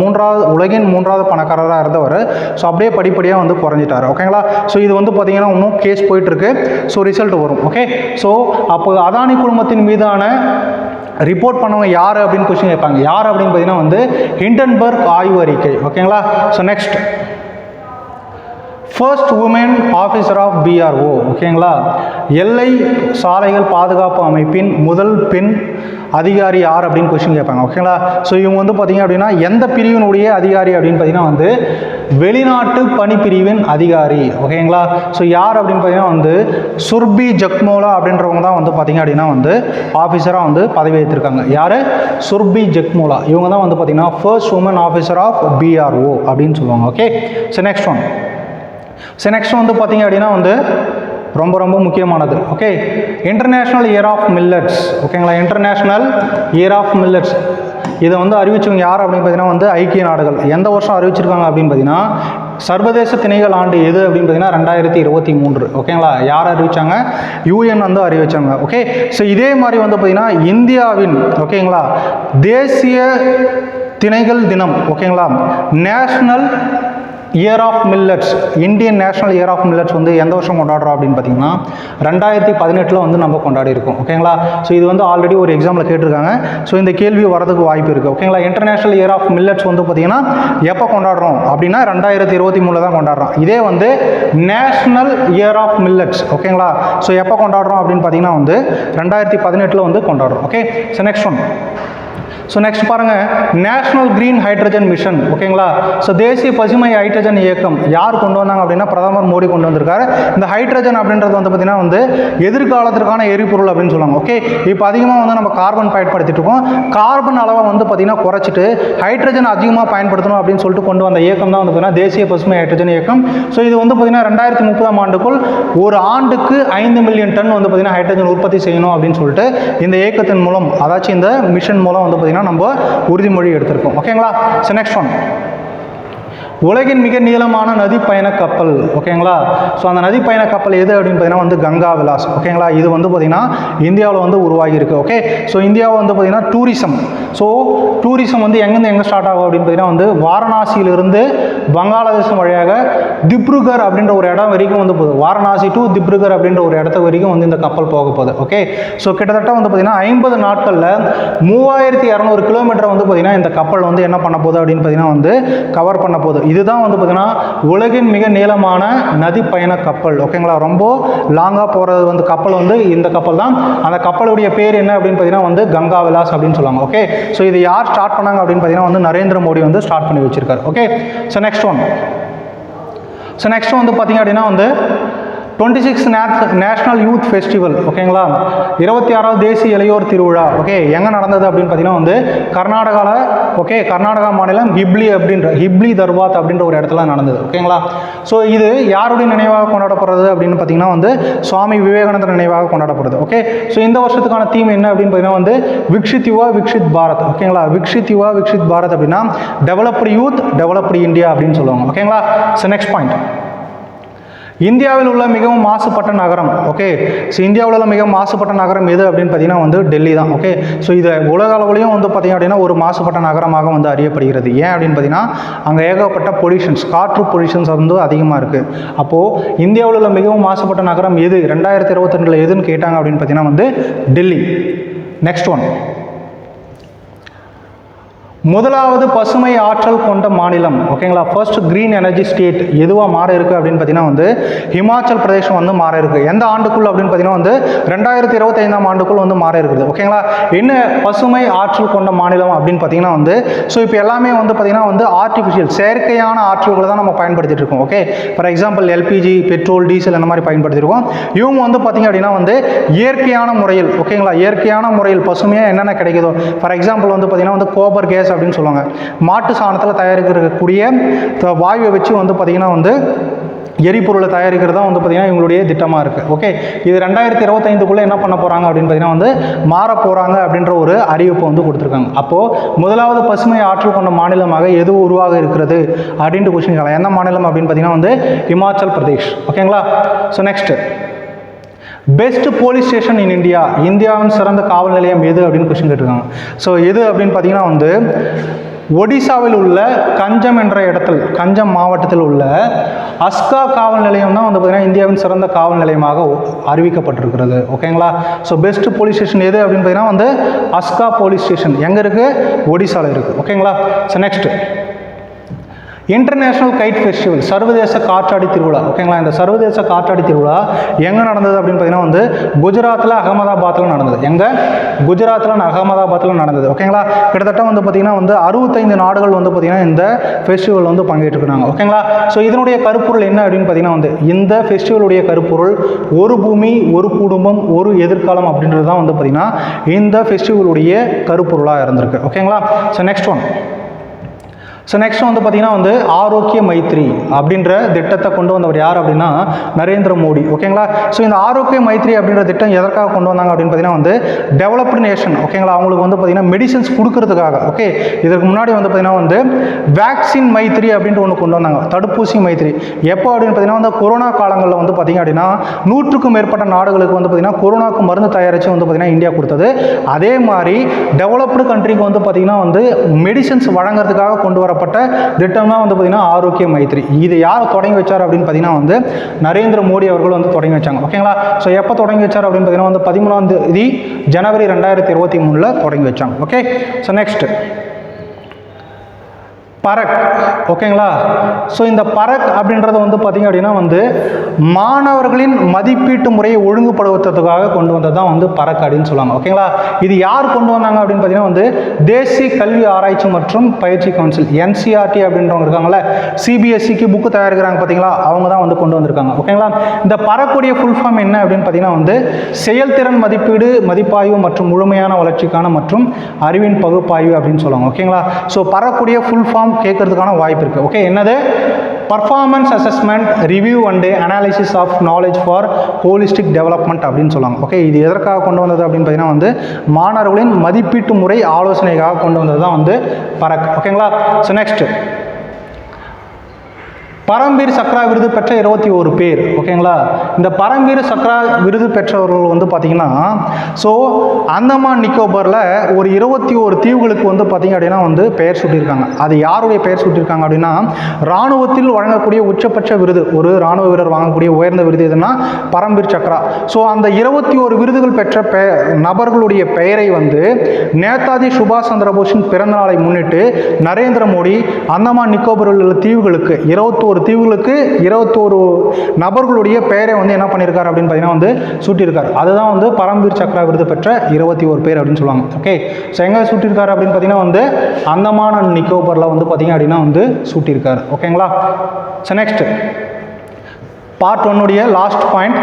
உலகின் 3வது பணக்காரராக இருந்தவர் ஸோ அப்படியே படிப்படியாக வந்து குறைஞ்சிட்டார். ஓகேங்களா. ஸோ இது வந்து பார்த்தீங்கன்னா இன்னும் கேஸ் போயிட்டு இருக்கு. ஸோ ரிசல்ட் வரும். ஓகே, ஸோ அப்போ அதானி குழுமத்தின் மீதான ரிப்போர்ட் பண்ணவங்க யார் அப்படின்னு கொஸ்டின் கேட்பாங்க. யார் அப்படின்னு பார்த்தீங்கன்னா வந்து ஹிண்டன்பர்க் ஆய்வு அறிக்கை. ஓகேங்களா. So next, first woman officer of BRO. ஓகேங்களா. எல்லை சாலைகள் பாதுகாப்பு அமைப்பின் முதல் பெண் அதிகாரி யார் அப்படின்னு கொஸ்டின் கேட்பாங்க. ஓகேங்களா. ஸோ இவங்க வந்து பார்த்தீங்க அப்படின்னா எந்த பிரிவினுடைய அதிகாரி அப்படின்னு பார்த்தீங்கன்னா வந்து வெளிநாட்டு பணிப்பிரிவின் அதிகாரி. ஓகேங்களா. ஸோ யார் அப்படின்னு பார்த்தீங்கன்னா வந்து சுர்பி ஜக்மோலா அப்படின்றவங்க தான் வந்து பார்த்தீங்க அப்படின்னா வந்து ஆஃபீஸராக வந்து பதவி ஏற்றிருக்காங்க. யார்? சுர்பி ஜக்மோலா. இவங்க தான் வந்து பார்த்தீங்கன்னா first woman officer of BRO அப்படின்னு சொல்லுவாங்க. Okay, so next one. So next வந்து பார்த்தீங்க அப்படின்னா வந்து ரொம்ப ரொம்ப முக்கியமானது. Okay, international year of millets. ஓகேங்களா. இன்டர்நேஷ்னல் இயர் ஆஃப் மில்லட்ஸ் இதை வந்து அறிவிச்சவங்க யார் அப்படின்னு பார்த்தீங்கன்னா வந்து ஐக்கிய நாடுகள். எந்த வருஷம் அறிவிச்சிருக்காங்க அப்படின்னு பார்த்தீங்கன்னா சர்வதேச திணைகள் ஆண்டு எது அப்படின்னு பார்த்தீங்கன்னா 2023. ஓகேங்களா. யார் அறிவிச்சாங்க? யூஎன் வந்து அறிவிச்சாங்க. ஓகே, ஸோ இதே மாதிரி வந்து பார்த்தீங்கன்னா இந்தியாவின் ஓகேங்களா தேசிய திணைகள் தினம். ஓகேங்களா. National year of millets, Indian national year of millets வந்து எந்த வருஷம் கொண்டாடுறோம் அப்படின்னு பார்த்தீங்கன்னா 2018 வந்து நம்ம கொண்டாடி இருக்கோம். ஓகேங்களா. ஸோ இது வந்து ஆல்ரெடி ஒரு எக்ஸாமில் கேட்டிருக்காங்க. ஸோ இந்த கேள்வி வரதுக்கு வாய்ப்பு இருக்குது. ஓகேங்களா. இன்டர்நேஷனல் இயர் ஆஃப் மில்லட்ஸ் வந்து பார்த்தீங்கன்னா எப்போ கொண்டாடுறோம் அப்படின்னா 2023 தான் கொண்டாடுறோம். இதே வந்து நேஷனல் இயர் ஆஃப் மில்லட்ஸ். ஓகேங்களா. ஸோ எப்போ கொண்டாடுறோம் அப்படின்னு பார்த்தீங்கன்னா வந்து 2018 வந்து கொண்டாடுறோம். Okay, so next one. So next பாருங்கள், நேஷனல் கிரீன் ஹைட்ரஜன் மிஷன். ஓகேங்களா. ஸோ தேசிய பசுமை ஹைட்ரஜன் இயக்கம் யார் கொண்டு வந்தாங்க அப்படின்னா பிரதமர் மோடி கொண்டு வந்திருக்காரு. இந்த ஹைட்ரஜன் அப்படின்றது வந்து பார்த்தீங்கன்னா வந்து எதிர்காலத்திற்கான எரிபொருள் அப்படின்னு சொல்லுவாங்க. ஓகே, இப்போ அதிகமாக வந்து நம்ம கார்பன் பயன்படுத்திட்டு இருக்கோம். கார்பன் அளவை வந்து பார்த்தீங்கன்னா குறைச்சிட்டு ஹைட்ரஜன் அதிகமாக பயன்படுத்தணும் அப்படின்னு சொல்லிட்டு கொண்டு வந்த இயக்கம் தான் வந்து பார்த்தீங்கன்னா தேசிய பசுமை ஹைட்ரஜன் இயக்கம். ஸோ இது வந்து பார்த்தீங்கன்னா 2030 ஆண்டுக்குள் ஒரு ஆண்டுக்கு 5 மில்லியன் டன் வந்து பார்த்தீங்கன்னா ஹைட்ரஜன் உற்பத்தி செய்யணும் அப்படின்னு சொல்லிட்டு இந்த இயக்கத்தின் மூலம் அதாச்சும் இந்த மிஷன் மூலம் வந்து நம்ம உறுதிமொழி எடுத்திருக்கோம். ஓகேங்களா. So next one. உலகின் மிக நீளமான நதி பயண கப்பல். ஓகேங்களா. ஸோ அந்த நதி பயண கப்பல் எது அப்படின்னு பார்த்தீங்கன்னா வந்து கங்கா விலாஸ். ஓகேங்களா. இது வந்து பார்த்தீங்கன்னா இந்தியாவில் வந்து உருவாகி இருக்கு. ஓகே, ஸோ இந்தியாவில் வந்து பார்த்தீங்கன்னா டூரிசம். ஸோ டூரிசம் வந்து எங்கேருந்து எங்கே ஸ்டார்ட் ஆகும் அப்படின்னு பார்த்தீங்கன்னா வந்து வாரணாசியிலிருந்து வங்காளதேசம் வழியாக திப்ருகர் அப்படின்ற ஒரு இடம் வரைக்கும் வந்து போகுது. வாரணாசி டு திப்ருகர் அப்படின்ற ஒரு இடத்து வரைக்கும் வந்து இந்த கப்பல் போக போகுது. ஓகே, ஸோ கிட்டத்தட்ட வந்து பார்த்தீங்கன்னா 50 நாட்களில் 3200 கிலோமீட்டர் வந்து பார்த்தீங்கன்னா இந்த கப்பல் வந்து என்ன பண்ண போகுது அப்படின்னு பார்த்தீங்கன்னா வந்து கவர் பண்ண போகுது. இதுதான் வந்து பார்த்தீங்கன்னா உலகின் மிக நீளமான நதி பயண கப்பல். ஓகேங்களா, ரொம்ப லாங்காக போகிறது வந்து கப்பல் வந்து இந்த கப்பல் தான். அந்த கப்பலுடைய பேர் என்ன அப்படின்னு பார்த்தீங்கன்னா வந்து கங்கா விலாஸ் அப்படின்னு சொல்லுவாங்க. ஓகே, ஸோ இது யார் ஸ்டார்ட் பண்ணாங்க அப்படின்னு பார்த்தீங்கன்னா வந்து நரேந்திர மோடி வந்து ஸ்டார்ட் பண்ணி வச்சிருக்காரு. ஓகே, ஸோ நெக்ஸ்ட் வந்து பார்த்தீங்க அப்படின்னா வந்து 26 நேஷனல் யூத் ஃபெஸ்டிவல். ஓகேங்களா, 26வது தேசிய இளையோர் திருவிழா. ஓகே, எங்கே நடந்தது அப்படின்னு பார்த்தீங்கன்னா வந்து கர்நாடகாவில். ஓகே, கர்நாடகா மாநிலம் ஹிப்ளி தர்பாத் அப்படின்ற ஒரு இடத்துல நடந்தது. ஓகேங்களா, ஸோ இது யாருடைய நினைவாக கொண்டாடப்படுறது அப்படின்னு பார்த்தீங்கன்னா வந்து சுவாமி விவேகானந்தர் நினைவாக கொண்டாடப்படுது. ஓகே, ஸோ இந்த வருஷத்துக்கான தீம் என்ன அப்படின்னு பார்த்தீங்கன்னா வந்து விக்ஷித் யுவா விக்ஷித் பாரத். ஓகேங்களா, விக்ஷித் யுவா விக்ஷித் பாரத் அப்படின்னா டெவலப்டு யூத் டெவலப்டு இந்தியா அப்படின்னு சொல்லுவாங்க. ஓகேங்களா, ஸோ நெக்ஸ்ட் பாயிண்ட், இந்தியாவில் உள்ள மிகவும் மாசுபட்ட நகரம். ஓகே, ஸோ இந்தியாவில் உள்ள மிகவும் மாசுபட்ட நகரம் எது அப்படின்னு பார்த்தீங்கன்னா வந்து டெல்லி தான். ஓகே, ஸோ இது உலக அளவுலையும் வந்து பார்த்தீங்க அப்படின்னா ஒரு மாசுபட்ட நகரமாக வந்து அறியப்படுகிறது. ஏன் அப்படின்னு பார்த்தீங்கன்னா அங்கே ஏகப்பட்ட பொல்யூஷன்ஸ், காற்று பொல்யூஷன்ஸ் வந்து அதிகமாக இருக்குது. அப்போது இந்தியாவில் உள்ள மிகவும் மாசுபட்ட நகரம் எது 2022 எதுன்னு கேட்டாங்க அப்படின்னு பார்த்தீங்கன்னா வந்து டெல்லி. நெக்ஸ்ட் ஒன், முதலாவது பசுமை ஆற்றல் கொண்ட மாநிலம். ஓகேங்களா, ஃபர்ஸ்ட் கிரீன் எனர்ஜி ஸ்டேட் எதுவாக மாற இருக்குது அப்படின்னு பார்த்தீங்கன்னா வந்து ஹிமாச்சல் பிரதேசம் வந்து மாற இருக்குது. எந்த ஆண்டுக்குள் அப்படின்னு பார்த்தீங்கன்னா வந்து 2025 ஆண்டுக்குள் வந்து மாற இருக்குது. ஓகேங்களா, என்ன பசுமை ஆற்றல் கொண்ட மாநிலம் அப்படின்னு பார்த்தீங்கன்னா வந்து ஸோ இப்போ எல்லாமே வந்து பார்த்தீங்கன்னா வந்து ஆர்டிஃபிஷியல் செயற்கையான ஆற்றல்களை தான் நம்ம பயன்படுத்திட்டு இருக்கோம். Okay, for example LPG, petrol, diesel அந்த மாதிரி பயன்படுத்திருக்கோம். இவங்க வந்து பார்த்தீங்க அப்படின்னா வந்து இயற்கையான முறையில், ஓகேங்களா, இயற்கையான முறையில் பசுமையாக என்னென்ன கிடைக்குதோ, ஃபார் எக்ஸாம்பிள் வந்து பார்த்தீங்கன்னா வந்து கோபர் கேஸ் அப்படின்னு சொல்லுவாங்க. மாட்டு சாணத்தில் தயாரிக்கக்கூடிய வாயுவை வச்சு வந்து பார்த்தீங்கன்னா வந்து எரிபொருளை தயாரிக்கிறது தான் வந்து பார்த்தீங்கன்னா இவங்களுடைய திட்டமாக இருக்குது. ஓகே, இது 2025 என்ன பண்ண போகிறாங்க அப்படின்னு பார்த்தீங்கன்னா வந்து மாற போகிறாங்க அப்படின்ற ஒரு அறிவிப்பு வந்து கொடுத்துருக்காங்க. அப்போது முதலாவது பசுமை ஆற்றல் கொண்ட மாநிலமாக எது உருவாக இருக்கிறது அப்படின்ட்டு கொஸ்டின் கேட்கலாம். எந்த மாநிலம் அப்படின்னு பார்த்தீங்கன்னா வந்து ஹிமாச்சல் பிரதேஷ். ஓகேங்களா, so next, best police station in India, இந்தியாவின் சிறந்த காவல் நிலையம் எது அப்படின்னு கொஸ்டின் கேட்டிருக்காங்க. ஸோ எது அப்படின்னு பார்த்தீங்கன்னா வந்து ஒடிசாவில் உள்ள கஞ்சம் என்ற இடத்தில், கஞ்சம் மாவட்டத்தில் உள்ள அஸ்கா காவல் நிலையம் தான் வந்து பார்த்தீங்கன்னா இந்தியாவின் சிறந்த காவல் நிலையமாக அறிவிக்கப்பட்டிருக்கிறது. ஓகேங்களா, ஸோ பெஸ்ட் போலீஸ் ஸ்டேஷன் எது அப்படின்னு பார்த்தீங்கன்னா வந்து அஸ்கா போலீஸ் ஸ்டேஷன் எங்கே இருக்குது, ஒடிசாவில் இருக்குது. ஓகேங்களா, so next, international guide festival, சர்வதேச காற்றாடி திருவிழா. ஓகேங்களா, இந்த சர்வதேச காற்றாடி திருவிழா எங்கே நடந்தது அப்படின்னு பார்த்தீங்கன்னா வந்து குஜராத்தில் அகமதாபாத்தில் நடந்தது. எங்கே, குஜராத்தில் அகமதாபாத்தில் நடந்தது. ஓகேங்களா, கிட்டத்தட்ட வந்து பார்த்தீங்கன்னா வந்து 65 நாடுகள் வந்து பார்த்தீங்கன்னா இந்த ஃபெஸ்டிவல் வந்து பங்கேற்றுக்கிறாங்க. ஓகேங்களா, ஸோ இதனுடைய கருப்பொருள் என்ன அப்படின்னு பார்த்தீங்கன்னா வந்து இந்த ஃபெஸ்டிவலுடைய கருப்பொருள் ஒரு பூமி ஒரு குடும்பம் ஒரு எதிர்காலம் அப்படின்றது தான் வந்து பார்த்தீங்கன்னா இந்த ஃபெஸ்டிவலுடைய கருப்பொருளாக இருந்திருக்கு. ஓகேங்களா, so next one, so next வந்து பார்த்தீங்கன்னா வந்து ஆரோக்கிய மைத்ரி அப்படின்ற திட்டத்தை கொண்டு வந்தவர் யார் அப்படின்னா நரேந்திர மோடி. ஓகேங்களா, ஸோ இந்த ஆரோக்கிய மைத்ரி அப்படின்ற திட்டம் எதற்காக கொண்டு வந்தாங்க அப்படின்னு பார்த்தீங்கன்னா வந்து டெவலப்டு நேஷன். ஓகேங்களா, அவங்களுக்கு வந்து பார்த்தீங்கன்னா மெடிசன்ஸ் கொடுக்கறதுக்காக. ஓகே, இதற்கு முன்னாடி வந்து பார்த்தீங்கன்னா வந்து வேக்சின் மைத்ரி அப்படின்ட்டு ஒன்று கொண்டு வந்தாங்க, தடுப்பூசி மைத்ரி. எப்போ அப்படின்னு பார்த்தீங்கன்னா வந்து கொரோனா காலங்களில் வந்து பார்த்தீங்க அப்படின்னா 100க்கும் மேற்பட்ட நாடுகளுக்கு வந்து பார்த்தீங்கன்னா கொரோனாக்கு மருந்து தயாரித்து வந்து பார்த்தீங்கன்னா இந்தியா கொடுத்தது. அதே மாதிரி டெவலப்டு கண்ட்ரிக்கு வந்து பார்த்தீங்கன்னா வந்து மெடிசன்ஸ் வழங்குறதுக்காக கொண்டு வர திட்டம் தான் வந்து பார்த்தீங்கன்னா ஆரோக்கிய மைத்ரி. இது யார் தொடங்கி வச்சார் அப்படின்னு பார்த்தீங்கன்னா வந்து நரேந்திர மோடி அவர்கள் வந்து தொடங்கி வச்சாங்க. ஓகேங்களா, ஸோ எப்போ தொடங்கி வச்சார் அப்படின்னு பார்த்தீங்கன்னா வந்து 13 ஜனவரி 2023 தொடங்கி வச்சாங்க. Okay, so next Barack. ஓகேங்களா, ஸோ இந்த பரக் அப்படின்றது வந்து பார்த்தீங்க அப்படின்னா வந்து மாணவர்களின் மதிப்பீட்டு முறையை ஒழுங்குபடுத்துவதற்காக கொண்டு வந்தது தான் வந்து பரக் அப்படின்னு சொல்லுவாங்க. ஓகேங்களா, இது யார் கொண்டு வந்தாங்க அப்படின்னு பார்த்தீங்கன்னா வந்து தேசிய கல்வி ஆராய்ச்சி மற்றும் பயிற்சி கவுன்சில், NCERT அப்படின்றவங்க இருக்காங்களே, CBSEக்கு புக்கு தயாரிக்கிறாங்க பார்த்தீங்களா, அவங்க தான் வந்து கொண்டு வந்திருக்காங்க. ஓகேங்களா, இந்த பரக்குடைய ஃபுல் ஃபார்ம் என்ன அப்படின்னு பார்த்தீங்கன்னா வந்து செயல்திறன் மதிப்பீடு, மதிப்பாய்வு மற்றும் முழுமையான வளர்ச்சிக்கான மற்றும் அறிவின் பகுப்பாய்வு அப்படின்னு சொல்லுவாங்க. ஓகேங்களா, ஸோ பரக்குடைய ஃபுல் ஃபார்ம் கேட்கறதுக்கான வாய்ப்பு இருக்கு. ஓகே, என்னது, performance assessment review and analysis of knowledge for holistic development அப்படின்னு சொல்லுவாங்க. ஓகே, இது எதற்காக கொண்டு வந்தது அப்படின்னு பார்த்தீங்கன்னா வந்து மாணவர்களின் மதிப்பீட்டு முறை ஆலோசனைக்காக கொண்டு வந்தது தான் வந்து பரக். ஓகேங்களா, ஸோ நெக்ஸ்ட் பரம்வீர் சக்ரா விருது பெற்ற 21 பேர். ஓகேங்களா? இந்த பரம்வீர் சக்ரா விருது பெற்றவர்கள் வந்து பார்த்தீங்கன்னா ஸோ அந்தமான் நிக்கோபரில் ஒரு 21 தீவுகளுக்கு வந்து பார்த்தீங்க அப்படின்னா வந்து பெயர் சூட்டியிருக்காங்க. அது யாருடைய பெயர் சூட்டியிருக்காங்க அப்படின்னா இராணுவத்தில் வழங்கக்கூடிய உச்சபட்ச விருது, ஒரு இராணுவ வீரர் வாங்கக்கூடிய உயர்ந்த விருது எதுனா பரம்வீர் சக்ரா. ஸோ அந்த 21 விருதுகள் பெற்ற நபர்களுடைய பெயரை வந்து நேதாஜி சுபாஷ் சந்திர போஸின் பிறந்த நாளை முன்னிட்டு நரேந்திர மோடி அந்தமான் நிக்கோபரில் உள்ள தீவுகளுக்கு 21 தீவுகளுக்கு 21 நபர்களுடைய பெயரை வந்து என்ன பண்ணியிருக்காரு அப்படின்னு பார்த்தீங்கன்னா வந்து சூட்டியிருக்காரு. அதுதான் வந்து பரம்வீர் சக்ரா விருது பெற்ற 21 பேர் அப்படின்னு சொல்லுவாங்க. ஓகே, ஸோ எங்கே சூட்டியிருக்காரு அப்படின்னு பார்த்தீங்கன்னா வந்து அந்தமான் அண்ட் நிக்கோபரில் வந்து பார்த்தீங்க அப்படின்னா வந்து சூட்டியிருக்காரு. ஓகேங்களா? So next part 1 last point,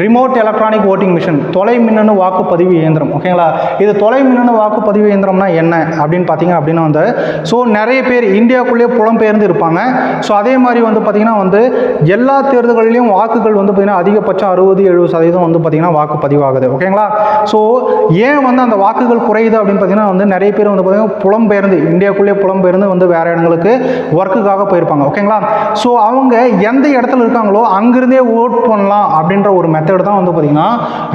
remote electronic voting machine, தொலை மின்னணு வாக்குப்பதிவு இயந்திரம். ஓகேங்களா? இது தொலை மின்னணு வாக்குப்பதிவு இயந்திரம்னா என்ன அப்படின்னு பார்த்தீங்க அப்படின்னா வந்து ஸோ நிறைய பேர் இந்தியாவுக்குள்ளேயே புலம்பெயர்ந்து இருப்பாங்க. ஸோ அதே மாதிரி வந்து பார்த்தீங்கன்னா வந்து எல்லா தேர்தல்களிலையும் வாக்குகள் வந்து பார்த்தீங்கன்னா அதிகபட்சம் 60-70% வந்து பார்த்தீங்கன்னா வாக்குப்பதிவு ஆகுது. ஓகேங்களா? ஸோ ஏன் வந்து அந்த வாக்குகள் குறையுது அப்படின்னு பார்த்தீங்கன்னா வந்து நிறைய பேர் வந்து பார்த்தீங்கன்னா புலம்பெயர்ந்து இந்தியாவுக்குள்ளேயே புலம்பெயர்ந்து வந்து வேற இடங்களுக்கு ஒர்க்குக்காக போயிருப்பாங்க. ஓகேங்களா? ஸோ அவங்க எந்த இடத்துல இருக்காங்களோ அங்கிருந்தே ஓட் பண்ணலாம் அப்படின்ற ஒரு மெத்தட் தான் வந்து பார்த்தீங்கன்னா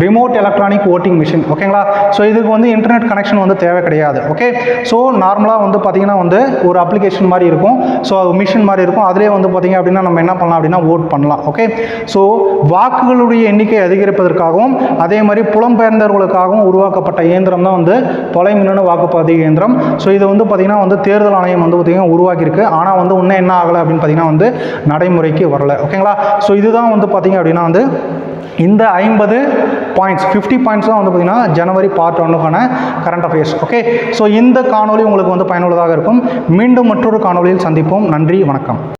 ரிமோட் எலக்ட்ரானிக் ஓட்டிங் மிஷின். ஓகேங்களா? ஸோ இதுக்கு வந்து இன்டர்நெட் கனெக்ஷன் வந்து தேவை கிடையாது. ஓகே, ஸோ நார்மலாக வந்து பார்த்தீங்கன்னா வந்து ஒரு அப்ளிகேஷன் மாதிரி இருக்கும். ஸோ மிஷின் மாதிரி இருக்கும். அதிலே வந்து பார்த்தீங்க அப்படின்னா நம்ம என்ன பண்ணலாம் அப்படின்னா ஓட் பண்ணலாம். ஓகே, ஸோ வாக்குகளுடைய எண்ணிக்கை அதிகரிப்பதற்காகவும் அதே மாதிரி புலம்பெயர்ந்தவர்களுக்காகவும் உருவாக்கப்பட்ட இயந்திரம் தான் வந்து தொலை மின்னணு வாக்குப்பதிவு இயந்திரம். ஸோ இது வந்து பார்த்தீங்கன்னா வந்து தேர்தல் ஆணையம் வந்து பார்த்தீங்கன்னா உருவாக்கியிருக்கு. ஆனால் வந்து இன்னும் என்ன ஆகலை அப்படின்னு பார்த்தீங்கன்னா வந்து நடைமுறைக்கு வரல. ஓகேங்களா? ஸோ இதுதான் வந்து பார்த்தீங்க அப்படின்னா வந்து இந்த 50 பாயிண்ட்ஸ் 50 பாயிண்ட்ஸ் தான் வந்து பார்த்தீங்கன்னா ஜனவரி பார்ட் 1க்கான கரண்ட் அஃபேர்ஸ். ஓகே, ஸோ இந்த காணொலி உங்களுக்கு வந்து பயனுள்ளதாக இருக்கும். மீண்டும் மற்றொரு காணொலியில் சந்திப்போம். நன்றி, வணக்கம்.